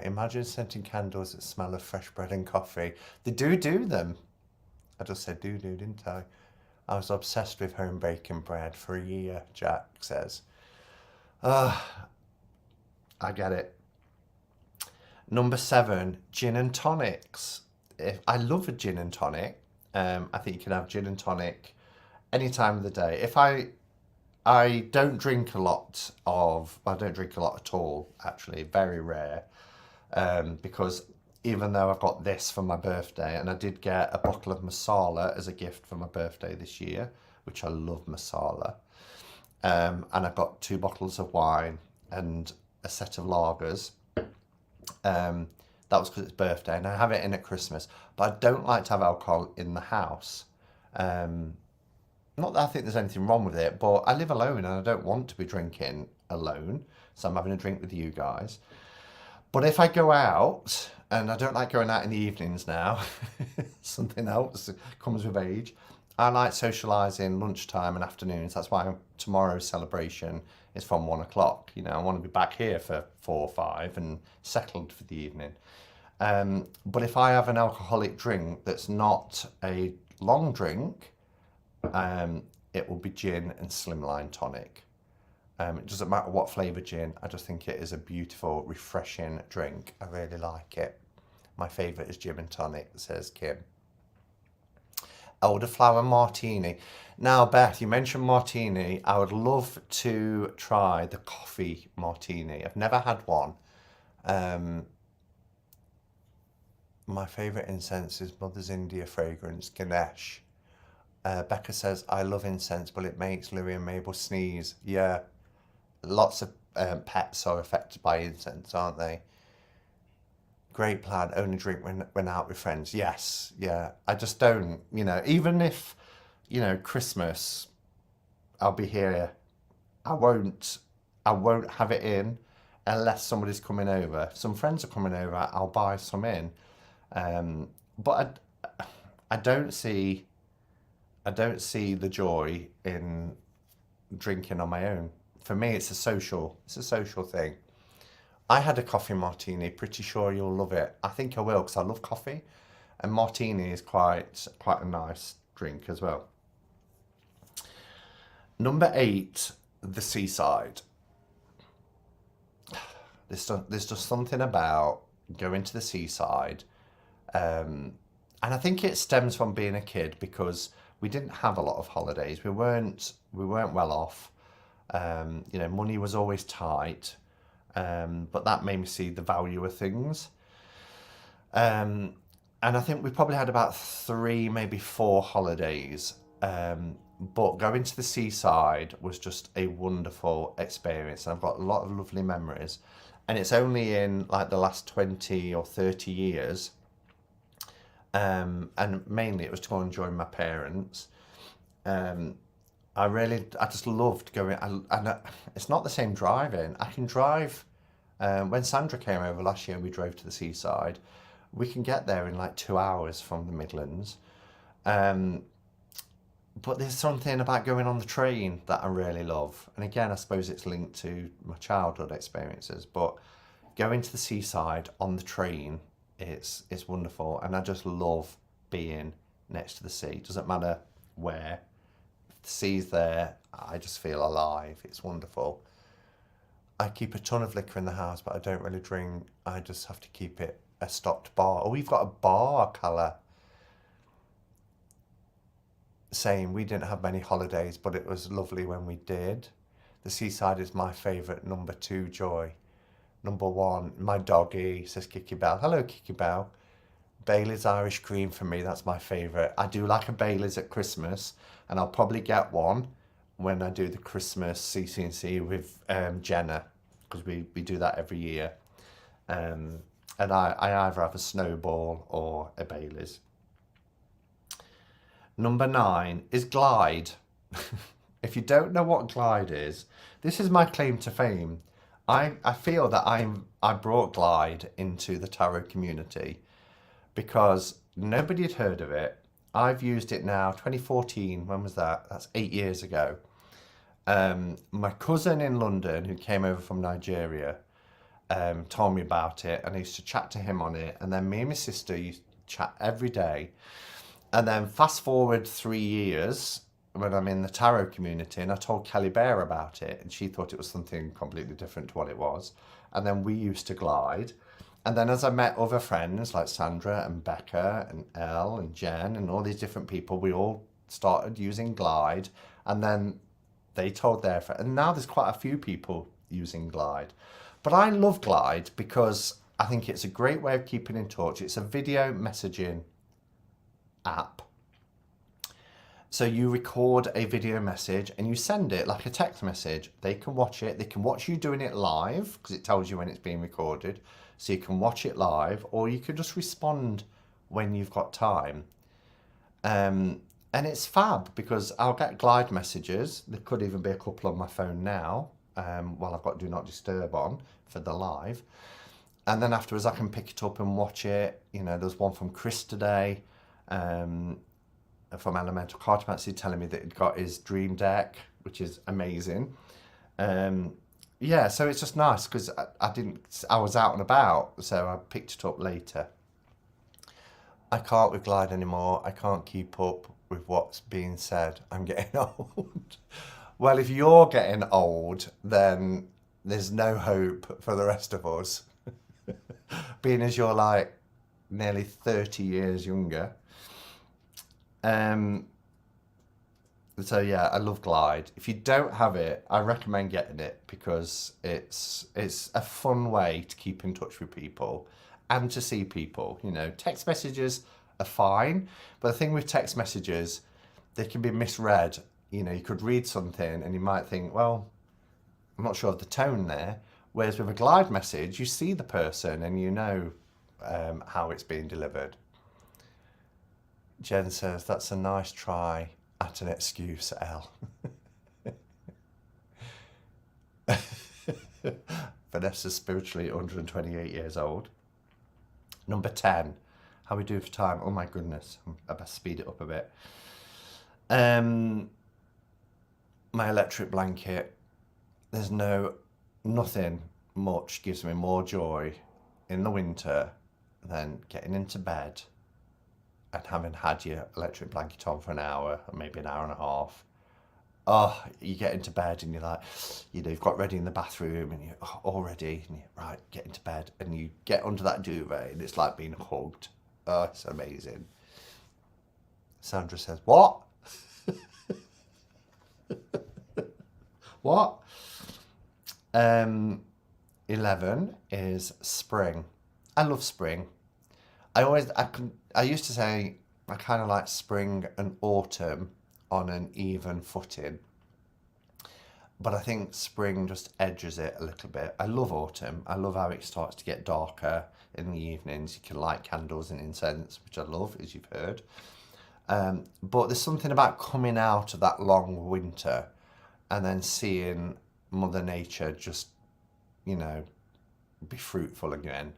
Imagine scenting candles that smell of fresh bread and coffee. They do them. I just said do, didn't I? I was obsessed with home baking bread for a year, Jack says. I get it. Number 7, gin and tonics. I love a gin and tonic. I think you can have gin and tonic any time of the day. If I don't drink a lot at all, actually, very rare. Because even though I've got this for my birthday, and I did get a bottle of masala as a gift for my birthday this year, which I love masala. And I got 2 bottles of wine and a set of lagers. That was because it's birthday, and I have it in at Christmas. But I don't like to have alcohol in the house. Not that I think there's anything wrong with it, but I live alone and I don't want to be drinking alone. So I'm having a drink with you guys. But if I go out, and I don't like going out in the evenings now, something else comes with age. I like socialising lunchtime and afternoons. That's why tomorrow's celebration is from 1 o'clock. You know, I want to be back here for 4 or 5 and settled for the evening. But if I have an alcoholic drink that's not a long drink, it will be gin and slimline tonic. It doesn't matter what flavour gin, I just think it is a beautiful, refreshing drink. I really like it. My favourite is gin and tonic, says Kim. Elderflower martini. Now, Beth, you mentioned martini. I would love to try the coffee martini. I've never had one. My favourite incense is Mother's India fragrance, Ganesh. Becca says, I love incense, but it makes Louie and Mabel sneeze. Yeah, lots of pets are affected by incense, aren't they? Great plan, only drink when out with friends. Yes, yeah. I just don't, even if, Christmas, I'll be here. I won't have it in unless somebody's coming over. If some friends are coming over, I'll buy some in. But I don't see the joy in drinking on my own. For me, it's a social thing. I had a coffee martini, pretty sure you'll love it. I think I will, because I love coffee, and martini is quite a nice drink as well. Number 8, the seaside. There's just something about going to the seaside, and I think it stems from being a kid, because we didn't have a lot of holidays. We weren't well off. Money was always tight. But that made me see the value of things. And I think we probably had about 3, maybe 4 holidays. But going to the seaside was just a wonderful experience. And I've got a lot of lovely memories. And it's only in like the last 20 or 30 years. And mainly it was to go and join my parents. I just loved going, and it's not the same driving. I can drive, when Sandra came over last year and we drove to the seaside, we can get there in like 2 hours from the Midlands. But there's something about going on the train that I really love. And again, I suppose it's linked to my childhood experiences, but going to the seaside on the train, it's wonderful, and I just love being next to the sea. Doesn't matter where. If the sea's there, I just feel alive. It's wonderful. I keep a ton of liquor in the house, but I don't really drink. I just have to keep it a stocked bar. Oh, we've got a bar, Colour. Saying we didn't have many holidays, but it was lovely when we did. The seaside is my favourite. Number 2, Joy. Number 1, my doggy, says Kiki Bell. Hello, Kiki Bell. Bailey's Irish Cream for me, that's my favourite. I do like a Bailey's at Christmas, and I'll probably get one when I do the Christmas CC&C with Jenna, because we do that every year. And I either have a Snowball or a Bailey's. Number 9 is Glide. If you don't know what Glide is, this is my claim to fame. I feel that I brought Glide into the tarot community because nobody had heard of it. I've used it now, 2014, when was that? That's 8 years ago. My cousin in London, who came over from Nigeria, told me about it, and I used to chat to him on it, and then me and my sister used to chat every day. And then fast forward 3 years, when I'm in the tarot community, and I told Kelly Bear about it, and she thought it was something completely different to what it was. And then we used to Glide. And then as I met other friends like Sandra and Becca and Elle and Jen and all these different people, we all started using Glide. And then they told their friends, and now there's quite a few people using Glide. But I love Glide because I think it's a great way of keeping in touch. It's a video messaging app. So you record a video message and you send it like a text message. They can watch it. They can watch you doing it live because it tells you when it's being recorded. So you can watch it live, or you can just respond when you've got time. And it's fab because I'll get Glide messages. There could even be a couple on my phone now while I've got Do Not Disturb on for the live. And then afterwards I can pick it up and watch it. You know, there's one from Chris today. From Elemental Cartomancy telling me that he'd got his dream deck, which is amazing. Yeah, so it's just nice because I was out and about, so I picked it up later. I can't with Glide anymore. I can't keep up with what's being said. I'm getting old. Well, if you're getting old, then there's no hope for the rest of us. Being as you're like nearly 30 years younger. So yeah, I love Glide. If you don't have it, I recommend getting it because it's a fun way to keep in touch with people and to see people. You know, text messages are fine, but the thing with text messages, they can be misread. You know, you could read something and you might think, well, I'm not sure of the tone there. Whereas with a Glide message, you see the person and you know how it's being delivered. Jen says, that's a nice try at an excuse, Elle. Vanessa's spiritually 128 years old. Number 10. How we do for time? Oh my goodness. I better speed it up a bit. My electric blanket. There's nothing much gives me more joy in the winter than getting into bed and having had your electric blanket on for an hour or maybe an hour and a half. Oh, you get into bed and you're like, you know, you've got ready in the bathroom and you're all ready and you're right, get into bed and you get under that duvet and it's like being hugged. Oh, it's amazing. Sandra says, what? What? 11 is spring. I love spring. I used to say I kind of like spring and autumn on an even footing. But I think spring just edges it a little bit. I love autumn. I love how it starts to get darker in the evenings. You can light candles and incense, which I love, as you've heard. But there's something about coming out of that long winter and then seeing Mother Nature just, you know, be fruitful again.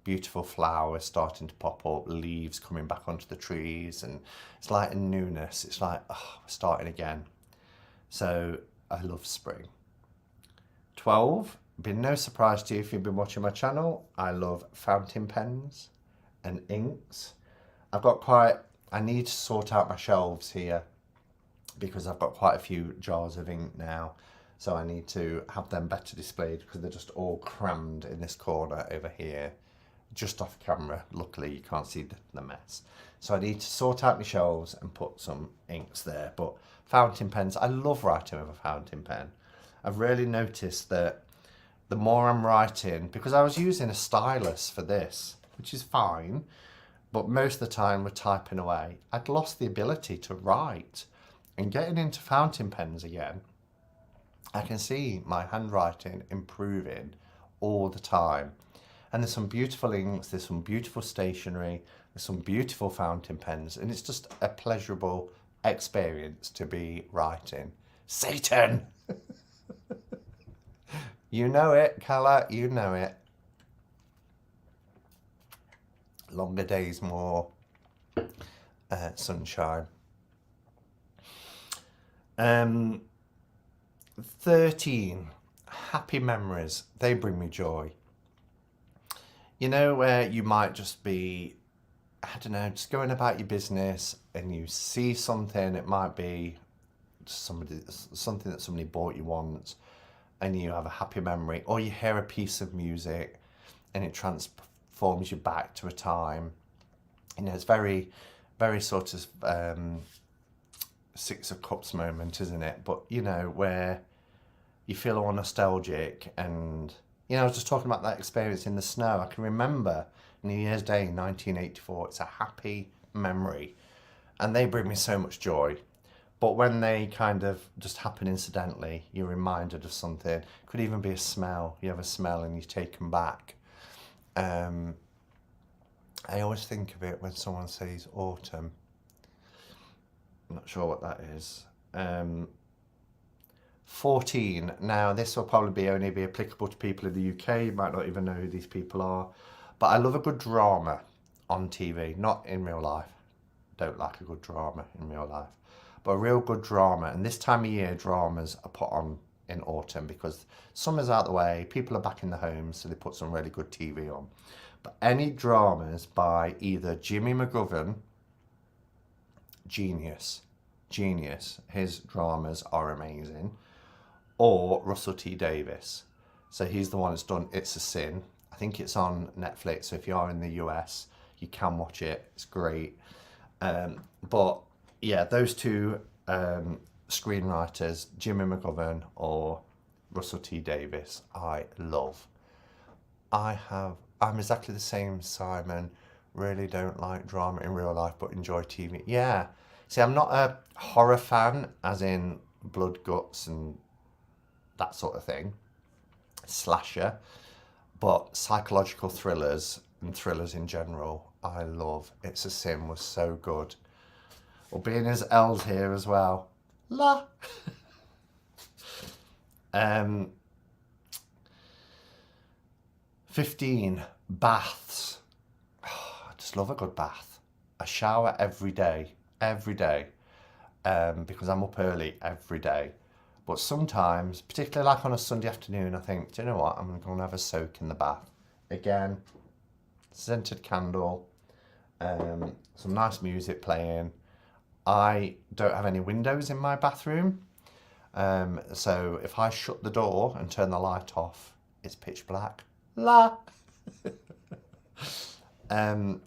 Beautiful flowers starting to pop up, leaves coming back onto the trees, and it's like a newness. It's like, oh, we're starting again. So I love spring. 12 be no surprise to you if you've been watching my channel. I love fountain pens and inks. I need to sort out my shelves here because I've got quite a few jars of ink now. So I need to have them better displayed because they're just all crammed in this corner over here, just off camera. Luckily you can't see the mess. So I need to sort out my shelves and put some inks there. But fountain pens, I love writing with a fountain pen. I've really noticed that the more I'm writing, because I was using a stylus for this, which is fine, but most of the time we're typing away, I'd lost the ability to write. And getting into fountain pens again, I can see my handwriting improving all the time. And there's some beautiful inks, there's some beautiful stationery, there's some beautiful fountain pens, and it's just a pleasurable experience to be writing. Satan! You know it, Calla, you know it. Longer days, more sunshine. 13, happy memories. They bring me joy. You know, where you might just be, I don't know, just going about your business and you see something, it might be something that somebody bought you once, and you have a happy memory, or you hear a piece of music and it transforms you back to a time. You know, it's very, very sort of Six of Cups moment, isn't it? But, you know, where you feel all nostalgic. And, you know, I was just talking about that experience in the snow. I can remember New Year's Day 1984. It's a happy memory and they bring me so much joy. But when they kind of just happen incidentally, you're reminded of something. It could even be a smell. You have a smell and you take them back. I always think of it when someone says autumn. I'm not sure what that is. 14. Now, this will probably only be applicable to people in the UK. You might not even know who these people are. But I love a good drama on TV, not in real life. Don't like a good drama in real life. But a real good drama. And this time of year, dramas are put on in autumn because summer's out the way. People are back in the homes, so they put some really good TV on. But any dramas by either Jimmy McGovern, genius. His dramas are amazing. Or Russell T Davies. So he's the one that's done It's a Sin. I think it's on Netflix. So if you are in the US, you can watch it. It's great. But yeah, those two screenwriters, Jimmy McGovern or Russell T Davies, I love. I'm exactly the same, Simon. Really don't like drama in real life, but enjoy TV. Yeah. See, I'm not a horror fan, as in blood, guts, and that sort of thing. Slasher. But psychological thrillers and thrillers in general, I love. It's a Sin was so good. Well, being as L's here as well. La! 15, baths. Oh, I just love a good bath. I shower every day, because I'm up early every day. But sometimes, particularly like on a Sunday afternoon, I think, do you know what? I'm going to have a soak in the bath. Again, scented candle, some nice music playing. I don't have any windows in my bathroom. So if I shut the door and turn the light off, it's pitch black. La! And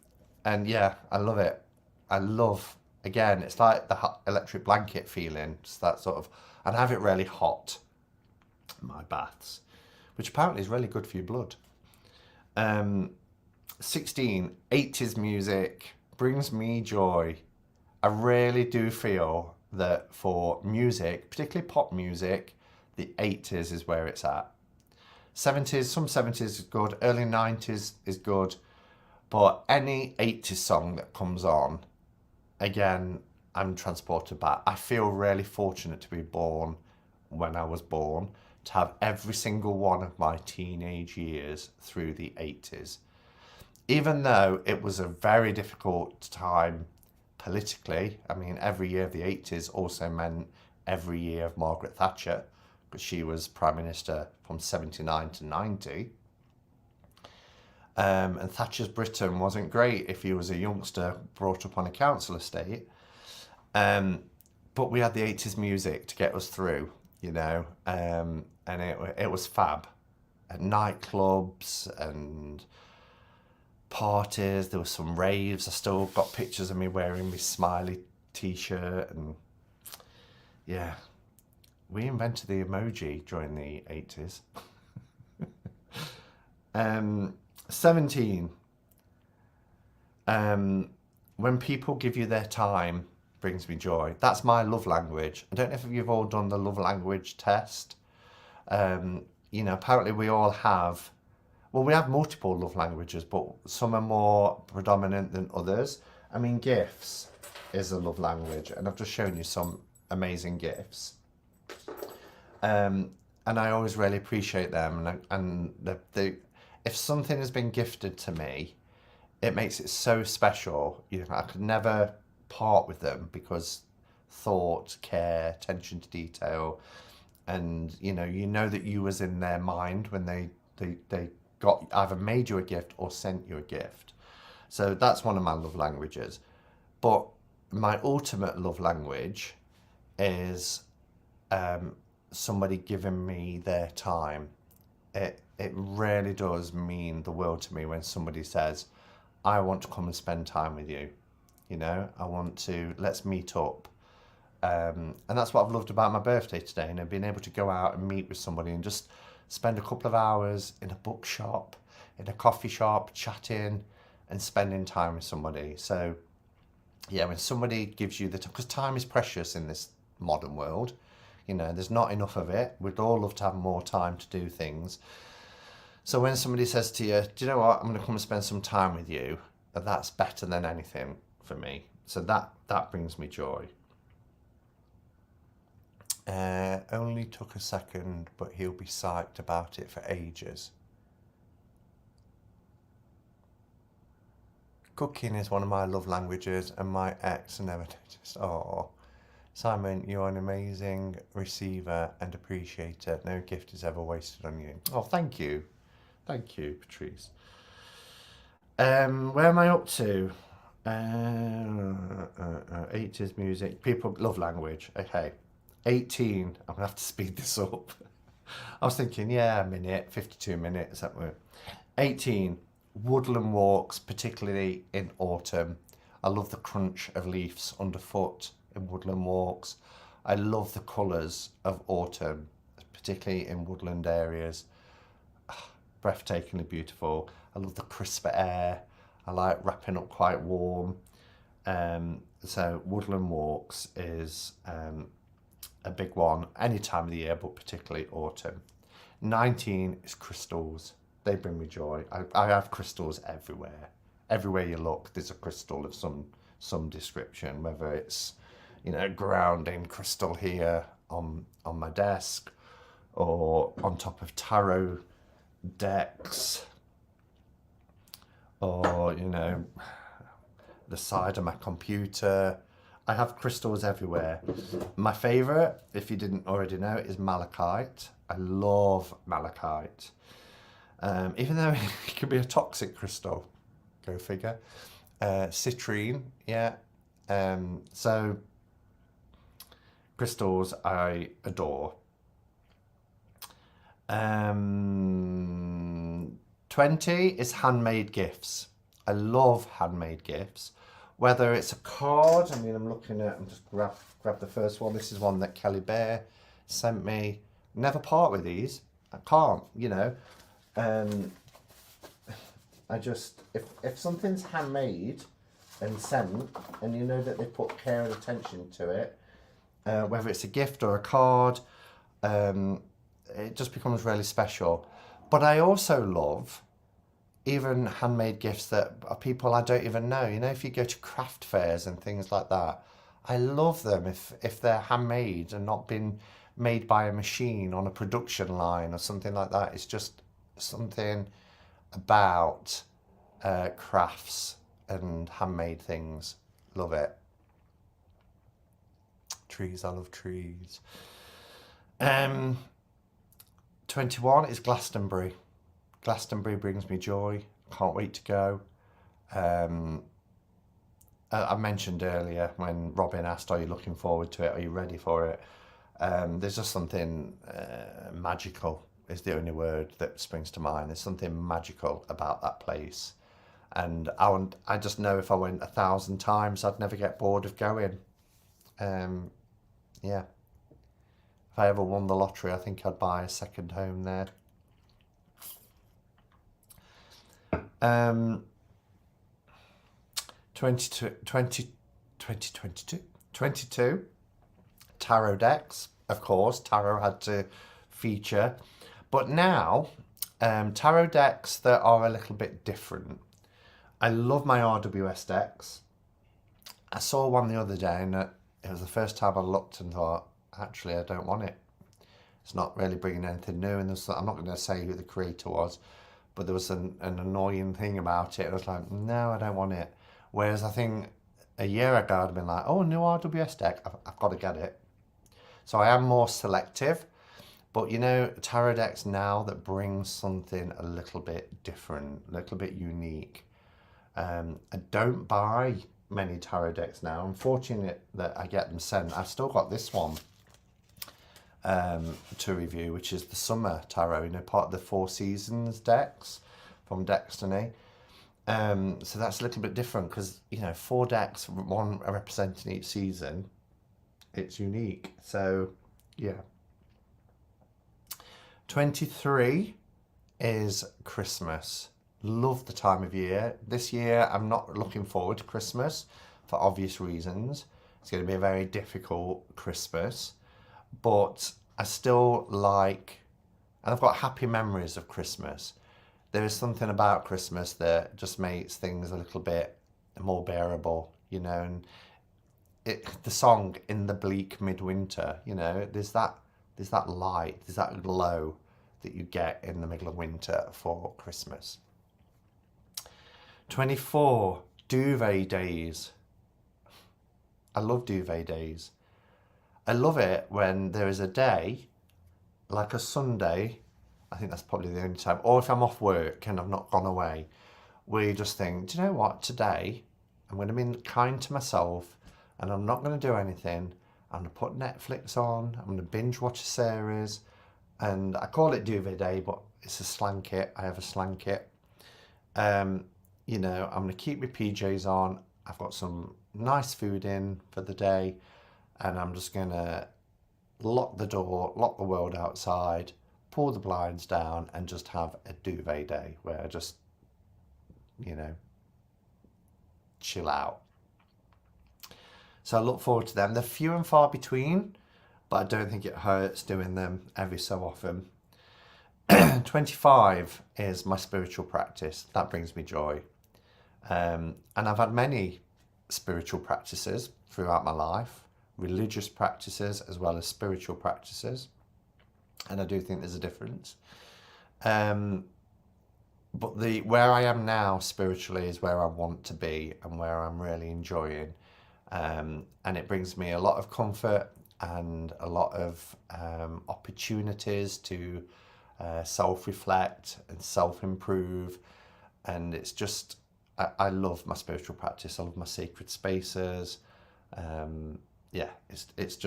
yeah, I love it. I love, again, it's like the hot electric blanket feeling, just that sort of, and I have it really hot, my baths, which apparently is really good for your blood. 16, 80s music brings me joy. I really do feel that for music, particularly pop music, the 80s is where it's at. 70s, some 70s is good, early 90s is good, but any 80s song that comes on, again, I'm transported back. I feel really fortunate to be born when I was born, to have every single one of my teenage years through the 80s. Even though it was a very difficult time politically, I mean, every year of the 80s also meant every year of Margaret Thatcher, because she was Prime Minister from 79 to 90. And Thatcher's Britain wasn't great if you was a youngster brought up on a council estate. But we had the 80s music to get us through, you know, and it was fab. At nightclubs and parties, there were some raves. I still got pictures of me wearing my Smiley t-shirt, and yeah, we invented the emoji during the 80s. 17. When people give you their time, brings me joy. That's my love language. I don't know if you've all done the love language test. You know, apparently we all have, well, we have multiple love languages, but some are more predominant than others. I mean, gifts is a love language, and I've just shown you some amazing gifts. And I always really appreciate them. And if something has been gifted to me, it makes it so special. You know, I could never part with them because thought, care, attention to detail, and you know that you was in their mind when they got either made you a gift or sent you a gift. So that's one of my love languages. But my ultimate love language is somebody giving me their time. It really does mean the world to me when somebody says, I want to come and spend time with you. You know, I want to, let's meet up. And that's what I've loved about my birthday today, and being able to go out and meet with somebody and just spend a couple of hours in a bookshop, in a coffee shop, chatting and spending time with somebody. So yeah, when somebody gives you the time, because time is precious in this modern world, you know, there's not enough of it. We'd all love to have more time to do things. So when somebody says to you, do you know what, I'm going to come and spend some time with you, that's better than anything for me. So that brings me joy. Only took a second, but he'll be psyched about it for ages. Cooking is one of my love languages, and my ex never noticed. Oh, Simon, you're an amazing receiver and appreciator. No gift is ever wasted on you. Oh, thank you. Thank you, Patrice. Where am I up to? 80s music. People, love language. Okay. 18. I'm going to have to speed this up. I was thinking, yeah, a minute, 52 minutes. That work. 18. Woodland walks, particularly in autumn. I love the crunch of leaves underfoot in woodland walks. I love the colours of autumn, particularly in woodland areas. Breathtakingly beautiful. I love the crisper air. I like wrapping up quite warm. So woodland walks is a big one any time of the year, but particularly autumn. 19 is crystals. They bring me joy. I have crystals everywhere. Everywhere you look, there's a crystal of some description, whether it's, you know, grounding crystal here on my desk, or on top of tarot decks, or, you know, the side of my computer. I have crystals everywhere. My favourite, if you didn't already know, is malachite. I love malachite. Even though it can be a toxic crystal, go figure. Citrine, yeah. So crystals I adore. 20 is handmade gifts. I love handmade gifts. Whether it's a card, I mean, I'm just grab the first one. This is one that Kelly Bear sent me. Never part with these. I can't, you know. I just, if something's handmade and sent, and you know that they put care and attention to it, whether it's a gift or a card, it just becomes really special. But I also love even handmade gifts that are people I don't even know. You know, if you go to craft fairs and things like that, I love them if they're handmade and not been made by a machine on a production line or something like that. It's just something about crafts and handmade things. Love it. Trees, I love trees. 21 is Glastonbury. Glastonbury brings me joy. Can't wait to go. I mentioned earlier when Robin asked, are you looking forward to it? Are you ready for it? There's just something magical is the only word that springs to mind. There's something magical about that place. And I just know if I went 1,000 times, I'd never get bored of going. Yeah. If I ever won the lottery, I think I'd buy a second home there. 22, tarot decks. Of course, tarot had to feature. But now, tarot decks that are a little bit different. I love my RWS decks. I saw one the other day and it was the first time I looked and thought, actually, I don't want it. It's not really bringing anything new. And I'm not going to say who the creator was, but there was an annoying thing about it. I was like, no, I don't want it. Whereas I think a year ago, I'd have been like, oh, new RWS deck, I've got to get it. So I am more selective. But you know, tarot decks now that bring something a little bit different, a little bit unique. I don't buy many tarot decks now. I'm fortunate that I get them sent. I've still got this one to review, which is the Summer Tarot, you know, part of the 4 Seasons decks from Destiny. So that's a little bit different because, you know, 4 decks, one representing each season. It's unique. So, yeah. 23 is Christmas. Love the time of year. This year, I'm not looking forward to Christmas for obvious reasons. It's going to be a very difficult Christmas, but I still like, and I've got happy memories of Christmas. There is something about Christmas that just makes things a little bit more bearable, you know, and the song In the Bleak Midwinter, you know, there's that light, there's that glow that you get in the middle of winter for Christmas. 24, duvet days. I love duvet days. I love it when there is a day, like a Sunday, I think that's probably the only time, or if I'm off work and I've not gone away, where you just think, do you know what, today I'm going to be kind to myself and I'm not going to do anything. I'm going to put Netflix on, I'm going to binge watch a series, and I call it duvet day, but it's a slanket. I have a slanket. You know, I'm going to keep my PJs on. I've got some nice food in for the day, and I'm just going to lock the door, lock the world outside, pull the blinds down, and just have a duvet day where I just, you know, chill out. So I look forward to them. They're few and far between, but I don't think it hurts doing them every so often. 25 is my spiritual practice. That brings me joy. And I've had many spiritual practices throughout my life, religious practices as well as spiritual practices. And I do think there's a difference. But where I am now spiritually is where I want to be and where I'm really enjoying. And it brings me a lot of comfort and a lot of opportunities to self-reflect and self-improve. And it's just, I love my spiritual practice. I love my sacred spaces. Yeah, it's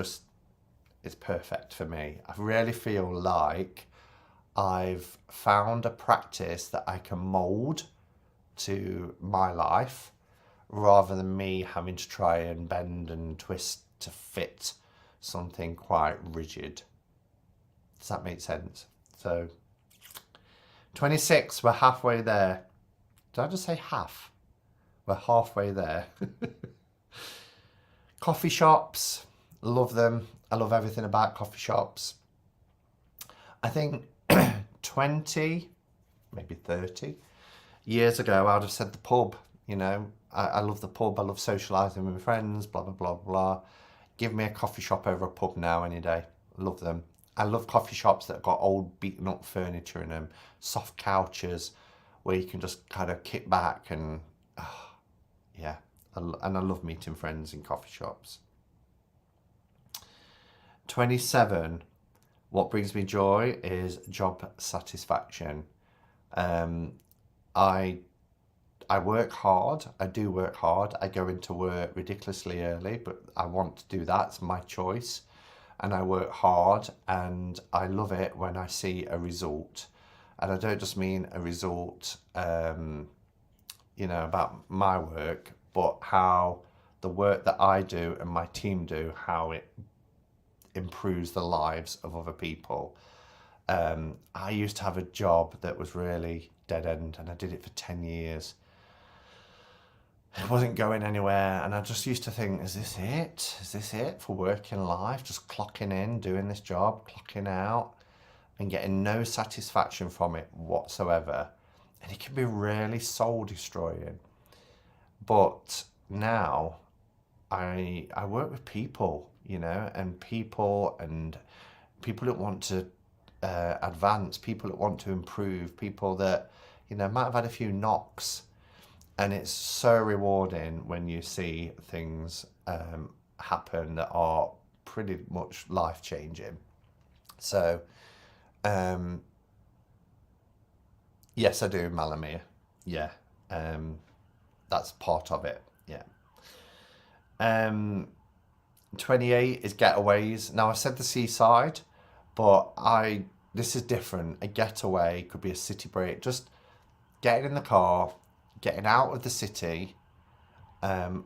perfect for me. I really feel like I've found a practice that I can mold to my life rather than me having to try and bend and twist to fit something quite rigid. Does that make sense? So 26, we're halfway there. Did I just say half? We're halfway there. Coffee shops, love them. I love everything about coffee shops. I think 20, maybe 30 years ago, I would have said the pub. You know, I love the pub. I love socialising with my friends, blah, blah, blah, blah. Give me a coffee shop over a pub now any day. Love them. I love coffee shops that have got old beaten up furniture in them, soft couches where you can just kind of kick back and, yeah. And I love meeting friends in coffee shops. 27, What brings me joy is job satisfaction. I I work hard. I do work hard. I go into work ridiculously early, but I want to do that. It's my choice. And I work hard, and I love it when I see a result. And I don't just mean a result, about my work, but how the work that I do and my team do, how it improves the lives of other people. I used to have a job that was really dead end, and I did it for 10 years. It wasn't going anywhere, and I just used to think, is this it? Is this it for working life? Just clocking in, doing this job, clocking out, and getting no satisfaction from it whatsoever. And it can be really soul destroying. But now I work with people, and people that want to advance, people that want to improve, people that, might have had a few knocks. And it's so rewarding when you see things happen that are pretty much life-changing. So, yes, I do, Malamir. Yeah, that's part of it. Yeah. 28 is getaways. Now, I said the seaside, but this is different. A getaway could be a city break. Just getting in the car, getting out of the city. Can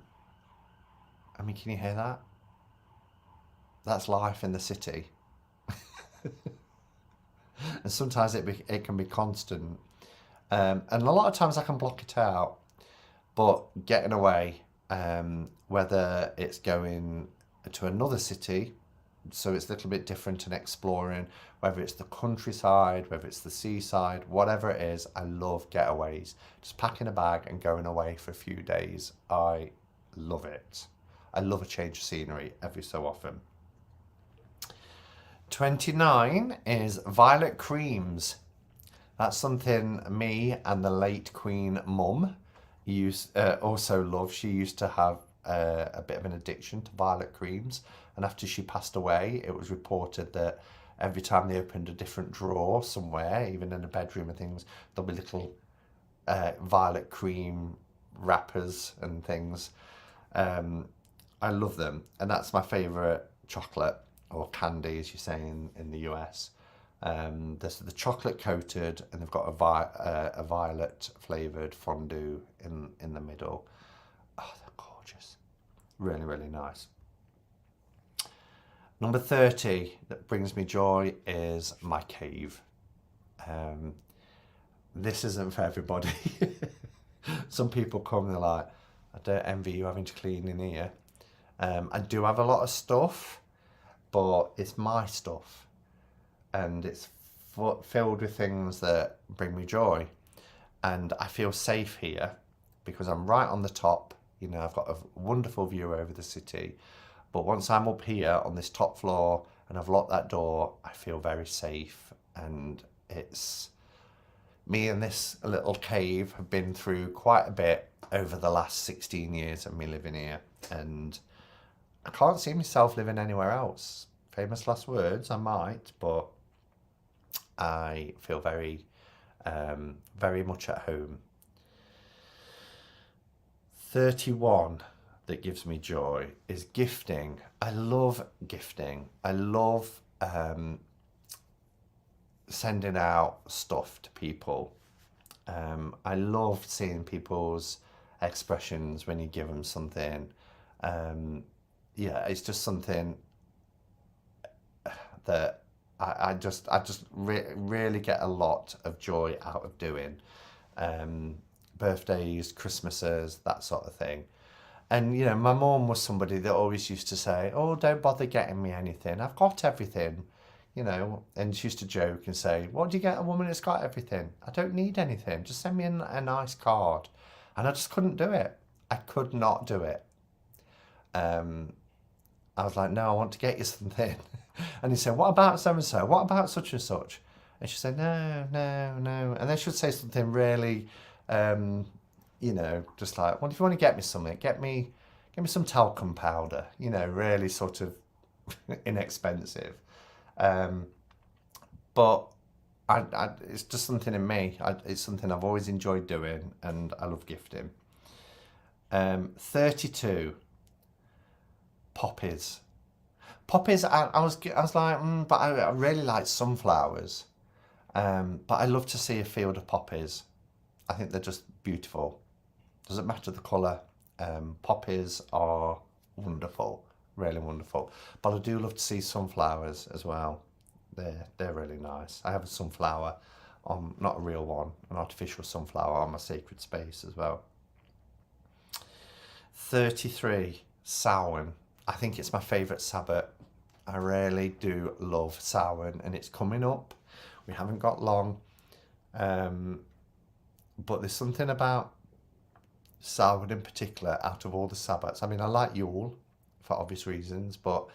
you hear that? That's life in the city. And sometimes it can be constant. And a lot of times I can block it out. But getting away, whether it's going to another city, so it's a little bit different and exploring, whether it's the countryside, whether it's the seaside, whatever it is, I love getaways. Just packing a bag and going away for a few days. I love it. I love a change of scenery every so often. 29 is violet creams. That's something me and the late Queen Mum also love. She used to have a bit of an addiction to violet creams, and after she passed away, it was reported that every time they opened a different drawer somewhere, even in a bedroom and things, there'll be little violet cream wrappers and things. I love them, and that's my favourite chocolate, or candy as you say in the US. There's the chocolate coated, and they've got a violet flavoured fondue in the middle. Oh, they're gorgeous. Really, really nice. Number 30 that brings me joy is my cave. This isn't for everybody. Some people come and they're like, I don't envy you having to clean in here. I do have a lot of stuff, but it's my stuff. And it's filled with things that bring me joy. And I feel safe here because I'm right on the top. I've got a wonderful view over the city. But once I'm up here on this top floor and I've locked that door, I feel very safe. And it's me and this little cave have been through quite a bit over the last 16 years of me living here. And I can't see myself living anywhere else. Famous last words, I might, but I feel very, very much at home. 31 that gives me joy is gifting. I love gifting. I love sending out stuff to people. I love seeing people's expressions when you give them something. It's just something that I just really get a lot of joy out of doing. Birthdays, Christmases, that sort of thing. And, my mum was somebody that always used to say, oh, don't bother getting me anything. I've got everything, And she used to joke and say, what do you get a woman that's got everything? I don't need anything. Just send me a nice card. And I just couldn't do it. I could not do it. I was like, no, I want to get you something. And he said, what about so-and-so? What about such and such? And she said, no. And then she would say something really, just like, well, if you want to get me something, get me some talcum powder, really sort of inexpensive. but it's just something in me. It's something I've always enjoyed doing, and I love gifting. 32, poppies. Poppies, I was like, but I really like sunflowers. But I love to see a field of poppies. I think they're just beautiful. Doesn't matter the colour. Poppies are wonderful, really wonderful. But I do love to see sunflowers as well. They're really nice. I have a sunflower on, not a real one, an artificial sunflower on my sacred space as well. 33, Samhain. I think it's my favourite Sabbath. I really do love Samhain, and it's coming up. We haven't got long. But there's something about Samhain in particular, out of all the Sabbaths. I mean, I like Yule for obvious reasons, but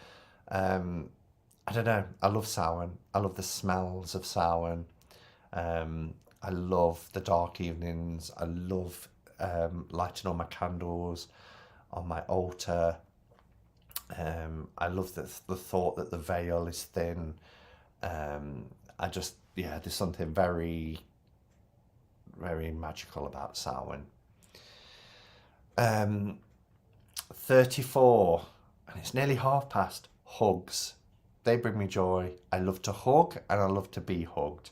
I don't know. I love Samhain. I love the smells of Samhain. I love the dark evenings. I love lighting all my candles on my altar. I love the thought that the veil is thin. I just, yeah, there's something very, very magical about Samhain. 34, and it's nearly half past, hugs. They bring me joy. I love to hug, and I love to be hugged.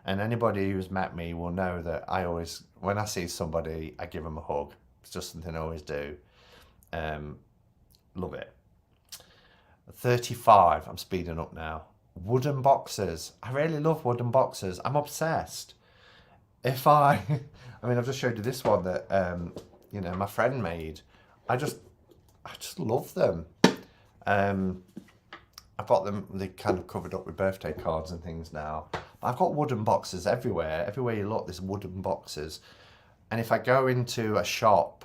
And anybody who's met me will know that I always, when I see somebody, I give them a hug. It's just something I always do. Love it. 35, I'm speeding up now. Wooden boxes. I really love wooden boxes. I'm obsessed. I mean, I've just showed you this one that, you know, my friend made. I just love them. I've got them, they're kind of covered up with birthday cards and things now. But I've got wooden boxes everywhere. Everywhere you look, there's wooden boxes. And if I go into a shop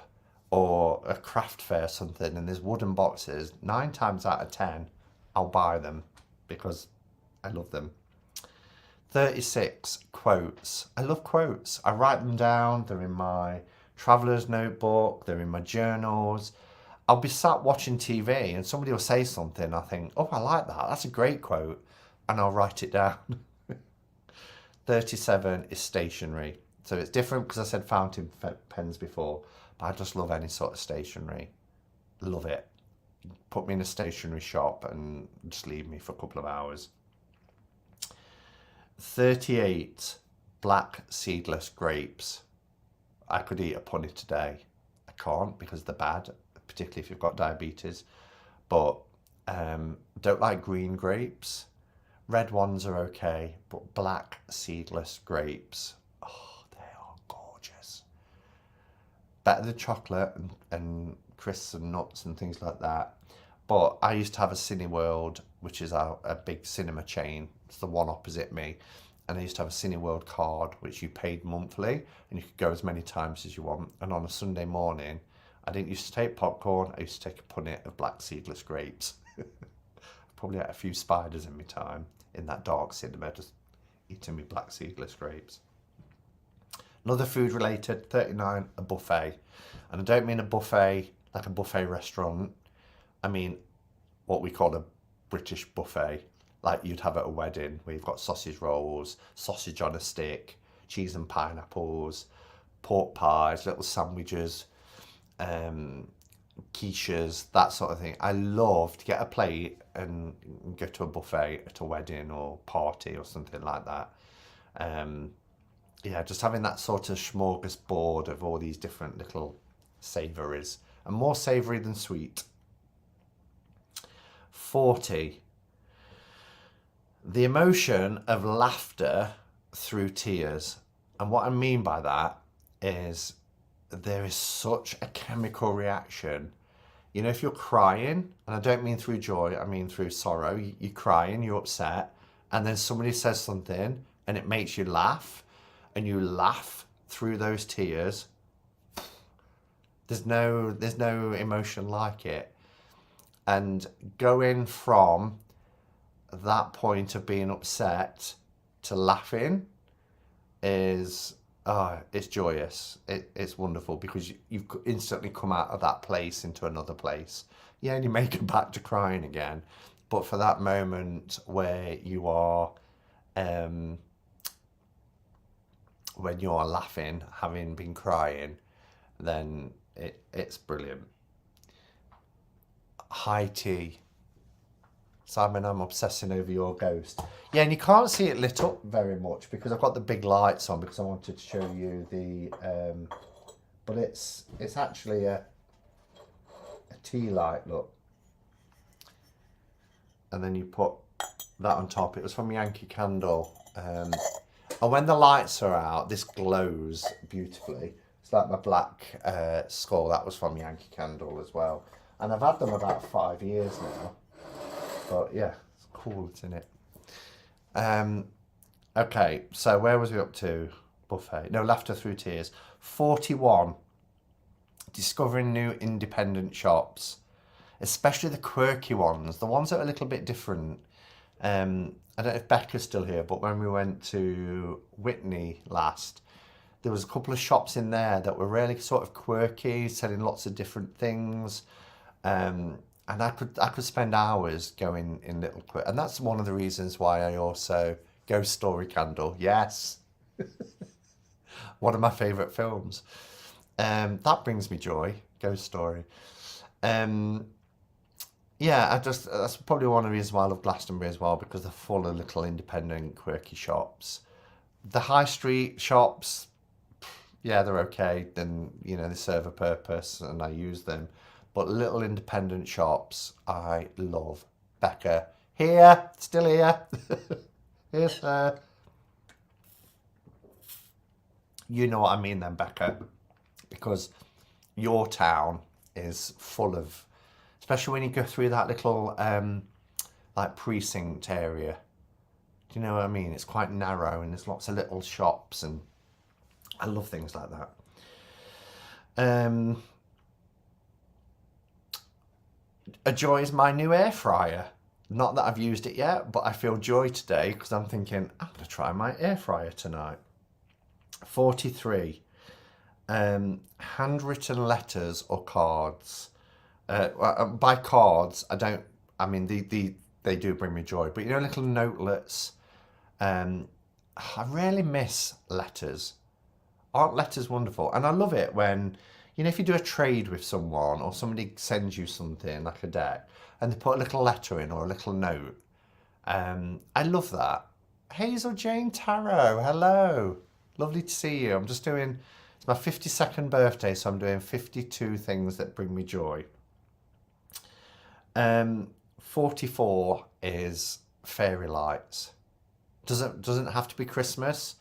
or a craft fair or something and there's wooden boxes, 9 times out of 10, I'll buy them because I love them. 36, quotes. I love quotes. I write them down. They're in my traveler's notebook. They're in my journals. I'll be sat watching TV and somebody will say something. I think, oh, I like that. That's a great quote. And I'll write it down. 37 is stationery. So it's different because I said fountain pens before. But I just love any sort of stationery. Love it. Put me in a stationery shop and just leave me for a couple of hours. 38, black seedless grapes. I could eat a punny today. I can't because they're bad, particularly if you've got diabetes. But don't like green grapes. Red ones are okay, but black seedless grapes, oh, they are gorgeous. Better than chocolate and crisps and nuts and things like that. But I used to have a Cineworld, which is a big cinema chain. It's the one opposite me. And I used to have a Cineworld card, which you paid monthly, and you could go as many times as you want. And on a Sunday morning, I didn't used to take popcorn. I used to take a punnet of black seedless grapes. Probably had a few spiders in my time in that dark cinema, just eating me black seedless grapes. Another food related, 39, a buffet. And I don't mean a buffet like a buffet restaurant. I mean what we call a British buffet, like you'd have at a wedding, where you've got sausage rolls, sausage on a stick, cheese and pineapples, pork pies, little sandwiches, quiches, that sort of thing. I love to get a plate and go to a buffet at a wedding or party or something like that. Yeah, just having that sort of smorgasbord of all these different little savouries, and more savoury than sweet. 40, the emotion of laughter through tears. And what I mean by that is there is such a chemical reaction. You know, if you're crying, and I don't mean through joy, I mean through sorrow, you're crying, you're upset, and then somebody says something and it makes you laugh, and you laugh through those tears. There's no emotion like it. And going from that point of being upset to laughing is, it's joyous. It's wonderful, because you've instantly come out of that place into another place. Yeah, and you may go back to crying again, but for that moment where you are when you're laughing, having been crying, then it's brilliant. High tea. Simon, I'm obsessing over your ghost. Yeah, and you can't see it lit up very much because I've got the big lights on because I wanted to show you the... but it's actually a tea light, look. And then you put that on top. It was from Yankee Candle. And when the lights are out, this glows beautifully. It's like my black skull. That was from Yankee Candle as well. And I've had them about 5 years now. But yeah, it's cool, isn't it? Okay, so where was we up to? Buffet. No, Laughter Through Tears. 41. Discovering new independent shops. Especially the quirky ones. The ones that are a little bit different. I don't know if Becca's still here, but when we went to Whitney last, there was a couple of shops in there that were really sort of quirky, selling lots of different things. And I could spend hours going in little quirk. And that's one of the reasons why I also... Ghost Story Candle, yes. One of my favourite films. That brings me joy, Ghost Story. Yeah, that's probably one of the reasons why I love Glastonbury as well, because they're full of little independent, quirky shops. The high street shops, yeah, they're okay. Then, you know, they serve a purpose and I use them. But little independent shops, I love. Becca, here, still here. Here's her. You know what I mean then, Becca. Because your town is full of... Especially when you go through that little like precinct area. Do you know what I mean? It's quite narrow and there's lots of little shops and I love things like that. A joy is my new air fryer. Not that I've used it yet, but I feel joy today because I'm thinking, I'm going to try my air fryer tonight. 43. Handwritten letters or cards. By cards, I mean, they do bring me joy, but you know, little notelets. I really miss letters. Aren't letters wonderful? And I love it when, you know, if you do a trade with someone or somebody sends you something like a deck and they put a little letter in or a little note. I love that. Hazel Jane Tarot, hello. Lovely to see you. It's my 52nd birthday, so I'm doing 52 things that bring me joy. 44 is fairy lights. Doesn't have to be Christmas,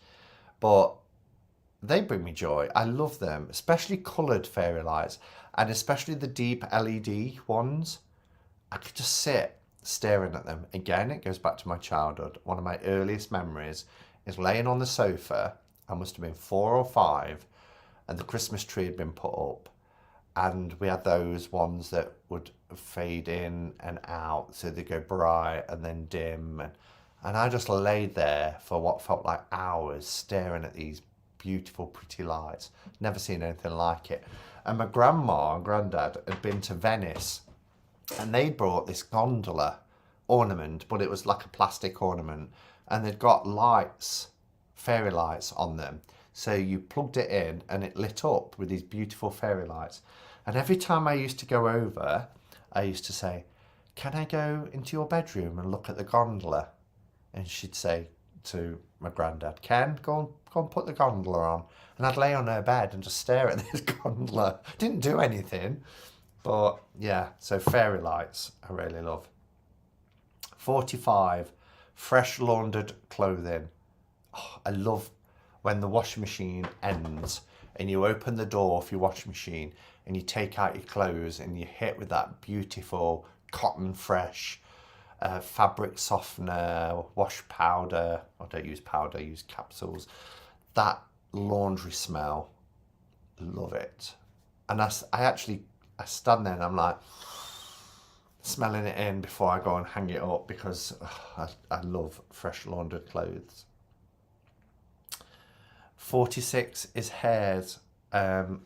but they bring me joy. I love them, especially coloured fairy lights, and especially the deep LED ones. I could just sit staring at them. Again, it goes back to my childhood. One of my earliest memories is laying on the sofa. I must have been 4 or 5, and the Christmas tree had been put up. And we had those ones that would fade in and out, so they go bright and then dim. And I just laid there for what felt like hours, staring at these beautiful, pretty lights. Never seen anything like it. And my grandma and granddad had been to Venice, and they brought this gondola ornament, but it was like a plastic ornament, and they'd got lights, fairy lights on them. So you plugged it in and it lit up with these beautiful fairy lights. And every time I used to go over, I used to say, can I go into your bedroom and look at the gondola? And she'd say to my granddad, Ken, go and put the gondola on. And I'd lay on her bed and just stare at this gondola. Didn't do anything. But yeah, so fairy lights I really love. 45, fresh laundered clothing. Oh, I love when the washing machine ends and you open the door of your washing machine and you take out your clothes and you hit with that beautiful cotton fresh fabric softener, wash powder. I don't use powder, I use capsules. That laundry smell, love it. And I stand there and I'm like smelling it in before I go and hang it up because I love fresh laundered clothes. 46 is hairs. I've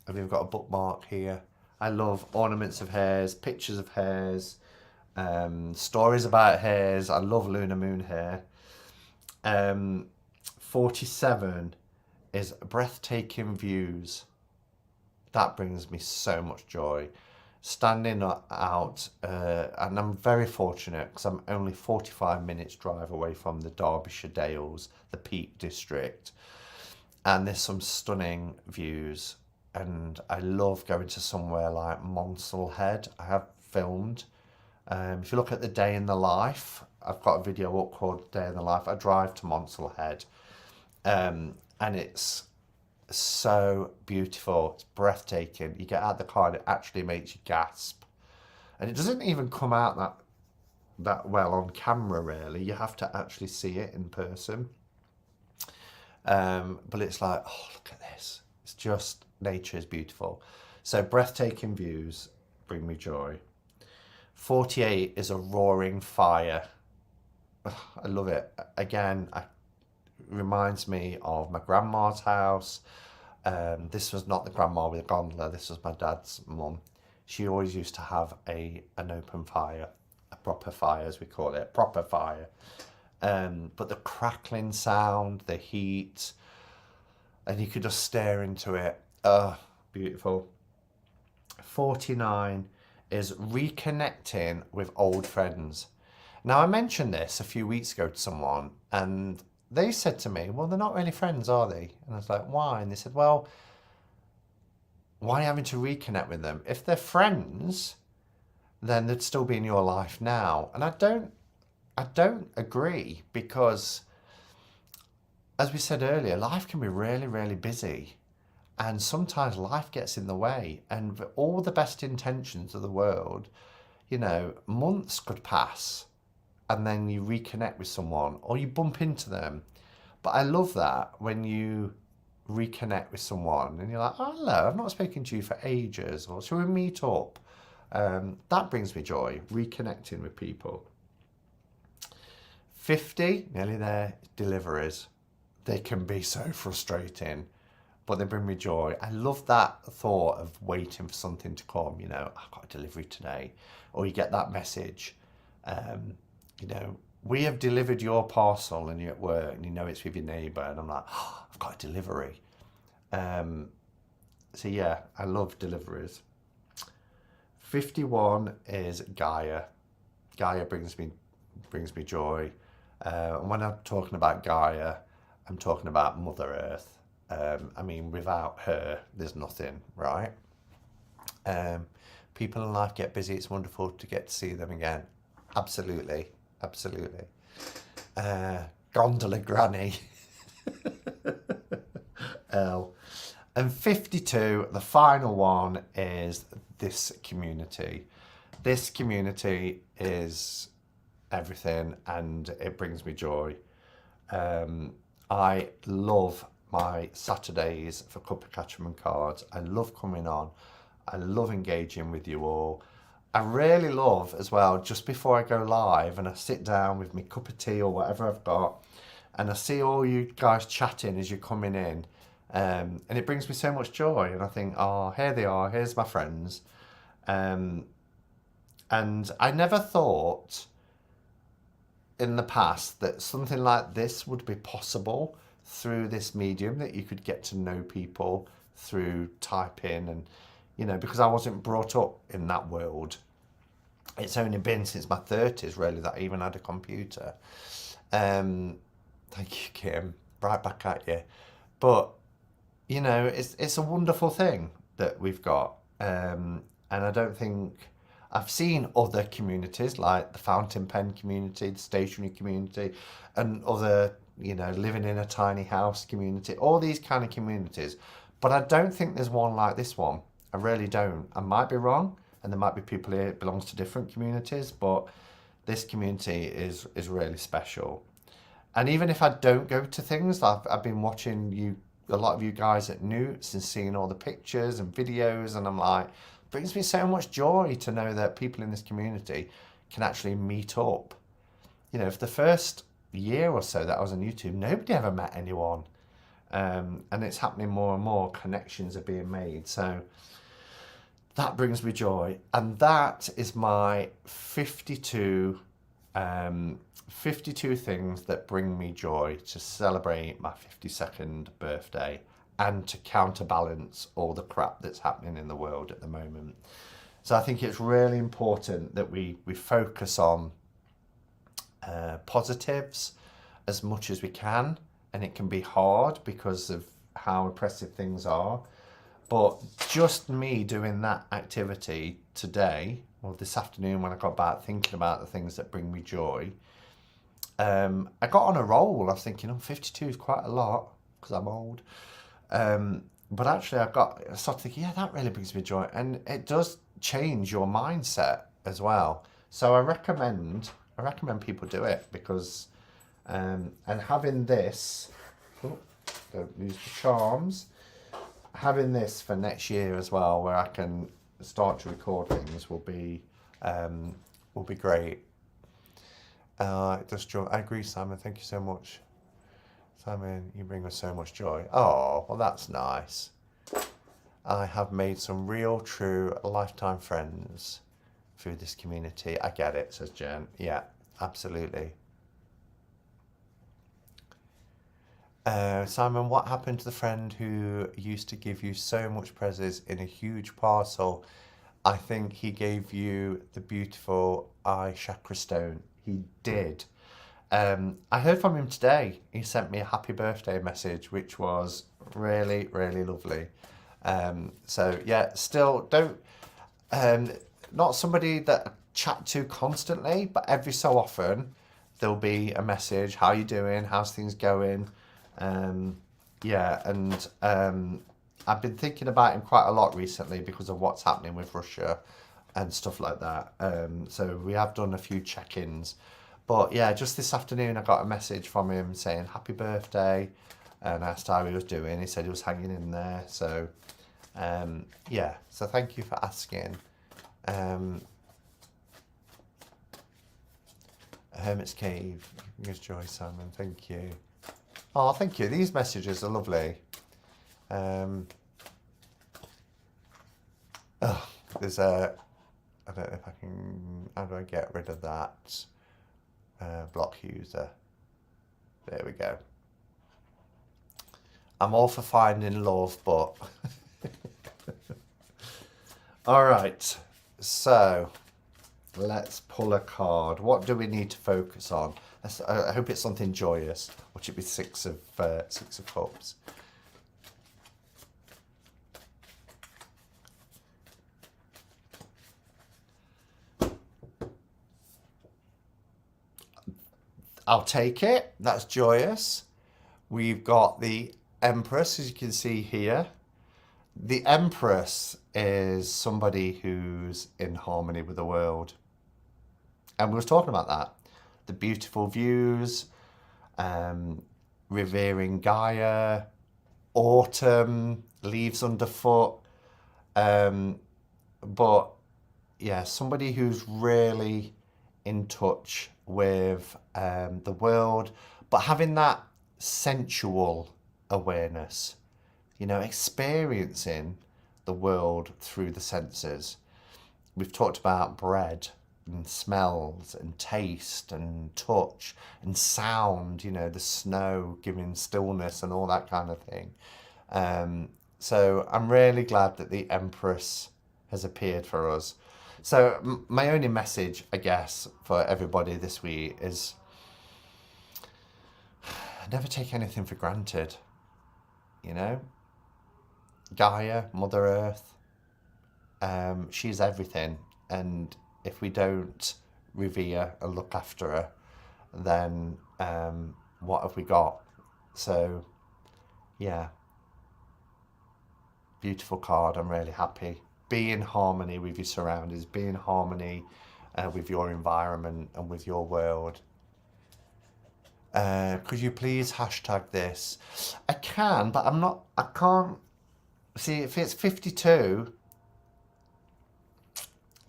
even got a bookmark here. I love ornaments of hairs, pictures of hairs, stories about hairs. I love lunar moon hair. 47 is breathtaking views. That brings me so much joy. Standing out, and I'm very fortunate because I'm only 45 minutes drive away from the Derbyshire Dales, the Peak District, and there's some stunning views. And I love going to somewhere like Monsell. I have filmed. If you look at the day in the life, I've got a video up called Day in the Life. I drive to Monsell, and it's so beautiful. It's breathtaking. You get out of the car and it actually makes you gasp. And it doesn't even come out that well on camera, really. You have to actually see it in person. But it's like, oh, look at this. It's just, nature is beautiful. So breathtaking views bring me joy. 48 is a roaring fire. I love it. Again, it reminds me of my grandma's house. This was not the grandma with a gondola. This was my dad's mum. She always used to have an open fire, a proper fire, as we call it, proper fire. But the crackling sound, the heat, and you could just stare into it. Oh, beautiful. 49 is reconnecting with old friends. Now, I mentioned this a few weeks ago to someone, and they said to me, well, they're not really friends, are they? And I was like, why? And they said, well, why having to reconnect with them? If they're friends, then they'd still be in your life now. And I don't agree, because as we said earlier, life can be really, really busy. And sometimes life gets in the way. And with all the best intentions of the world, you know, months could pass and then you reconnect with someone or you bump into them. But I love that when you reconnect with someone and you're like, oh, hello, I've not spoken to you for ages, or shall we meet up? That brings me joy, reconnecting with people. 50, nearly there, deliveries. They can be so frustrating, but they bring me joy. I love that thought of waiting for something to come, you know, I've got a delivery today. Or you get that message, you know, we have delivered your parcel, and you're at work and you know it's with your neighbour, and I'm like, oh, I've got a delivery. So yeah, I love deliveries. 51 is Gaia. Gaia brings me joy. And when I'm talking about Gaia, I'm talking about Mother Earth. I mean, without her, there's nothing, right? People in life get busy. It's wonderful to get to see them again. Absolutely, absolutely. Gondola Granny. L. And 52, the final one, is this community. This community is everything, and it brings me joy. I love my Saturdays for Cup of Catchman cards. I love coming on. I love engaging with you all. I really love as well, just before I go live and I sit down with my cup of tea or whatever I've got, and I see all you guys chatting as you're coming in, and it brings me so much joy. And I think, oh, here they are, here's my friends. And I never thought in the past that something like this would be possible through this medium, that you could get to know people through typing, and, you know, because I wasn't brought up in that world. It's only been since my 30s, really, that I even had a computer. Thank you, Kim. Right back at you. But, you know, it's a wonderful thing that we've got. And I don't think... I've seen other communities like the fountain pen community, the stationery community, and other, you know, living in a tiny house community, all these kind of communities. But I don't think there's one like this one. I really don't. I might be wrong, and there might be people here that belongs to different communities, but this community is really special. And even if I don't go to things, I've been watching a lot of you guys at Newts and seeing all the pictures and videos, and I'm like, brings me so much joy to know that people in this community can actually meet up. You know, for the first year or so that I was on YouTube, nobody ever met anyone. And it's happening more and more. Connections are being made. So that brings me joy. And that is my 52 52 things that bring me joy to celebrate my 52nd birthday and to counterbalance all the crap that's happening in the world at the moment. So I think it's really important that we focus on positives as much as we can, and it can be hard because of how oppressive things are. But just me doing that activity today, or this afternoon when I got back thinking about the things that bring me joy, I got on a roll. I was thinking, oh, 52 is quite a lot because I'm old. But actually I started thinking, yeah, that really brings me joy. And it does change your mindset as well. So I recommend people do it because, and having this, oh, don't lose the charms, having this for next year as well, where I can start to record things will be great. It does joy. I agree, Simon. Thank you so much. Simon, you bring us so much joy. Oh, well, that's nice. I have made some real, true, lifetime friends through this community. I get it, says Jen. Yeah, absolutely. Simon, what happened to the friend who used to give you so much presents in a huge parcel? I think he gave you the beautiful eye chakra stone. He did. I heard from him today. He sent me a happy birthday message, which was really, really lovely. So yeah, still don't, not somebody that I chat to constantly, but every so often there'll be a message. How you doing? How's things going? Yeah, and I've been thinking about him quite a lot recently because of what's happening with Russia and stuff like that. So we have done a few check-ins. But yeah, just this afternoon I got a message from him saying happy birthday and asked how he was doing. He said he was hanging in there. So yeah, so thank you for asking. Hermit's Cave, gives joy, Simon, thank you. Oh, thank you. These messages are lovely. Oh, there's a, I don't know if I can, how do I get rid of that? Block user. There we go. I'm all for finding love, but all right. So let's pull a card. What do we need to focus on? I hope it's something joyous. Or should it be Six of Cups? I'll take it. That's joyous. We've got the Empress, as you can see here. The Empress is somebody who's in harmony with the world. And we were talking about that. The beautiful views, revering Gaia, autumn, leaves underfoot. But yeah, somebody who's really in touch with the world, but having that sensual awareness, you know, experiencing the world through the senses. We've talked about bread and smells and taste and touch and sound, you know, the snow giving stillness and all that kind of thing. So I'm really glad that the Empress has appeared for us. So my only message, I guess, for everybody this week is never take anything for granted, you know? Gaia, Mother Earth, she's everything. And if we don't revere and look after her, then what have we got? So, yeah. Beautiful card. I'm really happy. Be in harmony with your surroundings. Be in harmony with your environment and with your world. Could you please hashtag this? I can, but I can't. See, if it's 52,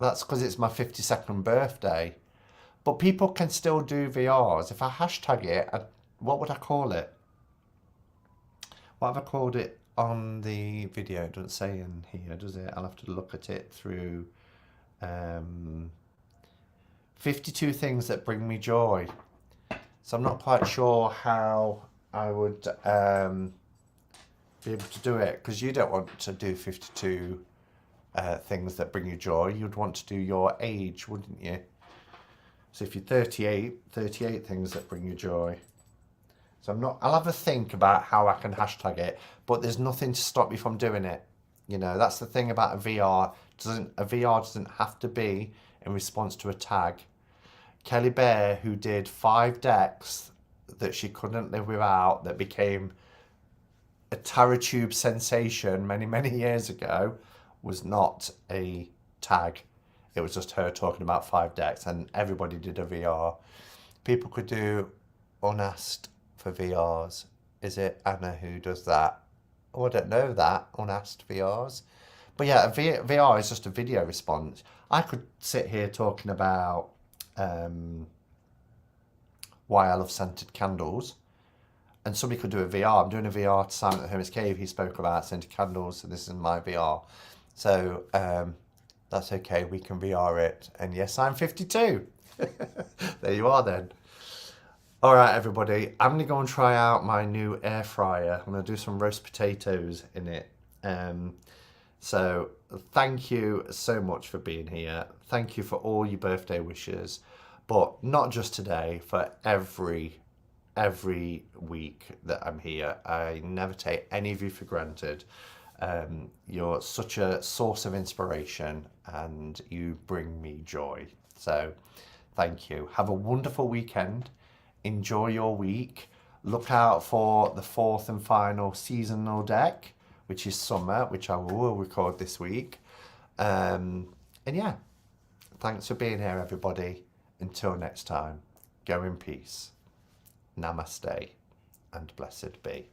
that's because it's my 52nd birthday. But people can still do VRs. If I hashtag it, what would I call it? What have I called it on the video? It doesn't say in here, does it? I'll have to look at it through 52 things that bring me joy. So I'm not quite sure how I would be able to do it, because you don't want to do 52 things that bring you joy. You'd want to do your age, wouldn't you? So if you're 38, 38 things that bring you joy. So I'll have a think about how I can hashtag it, but there's nothing to stop me from doing it. You know, that's the thing about a VR. A VR doesn't have to be in response to a tag. Kelly Bear, who did 5 decks that she couldn't live without, that became a TaraTube sensation many, many years ago, was not a tag. It was just her talking about 5 decks, and everybody did a VR. People could do unasked for VRs. Is it Anna who does that? Oh, I don't know that, unasked VRs. But yeah, a VR is just a video response. I could sit here talking about why I love scented candles, and somebody could do a VR. I'm doing a VR to Simon at the Hermit's Cave. He spoke about scented candles, so this is my VR. So that's okay, we can VR it. And yes, I'm 52. There you are then. All right, everybody, I'm going to go and try out my new air fryer. I'm going to do some roast potatoes in it. So thank you so much for being here. Thank you for all your birthday wishes, but not just today, for every week that I'm here. I never take any of you for granted. You're such a source of inspiration and you bring me joy. So thank you. Have a wonderful weekend. Enjoy your week. Look out for the 4th and final seasonal deck, which is summer, which I will record this week. And yeah, thanks for being here, everybody. Until next time, go in peace. Namaste and blessed be.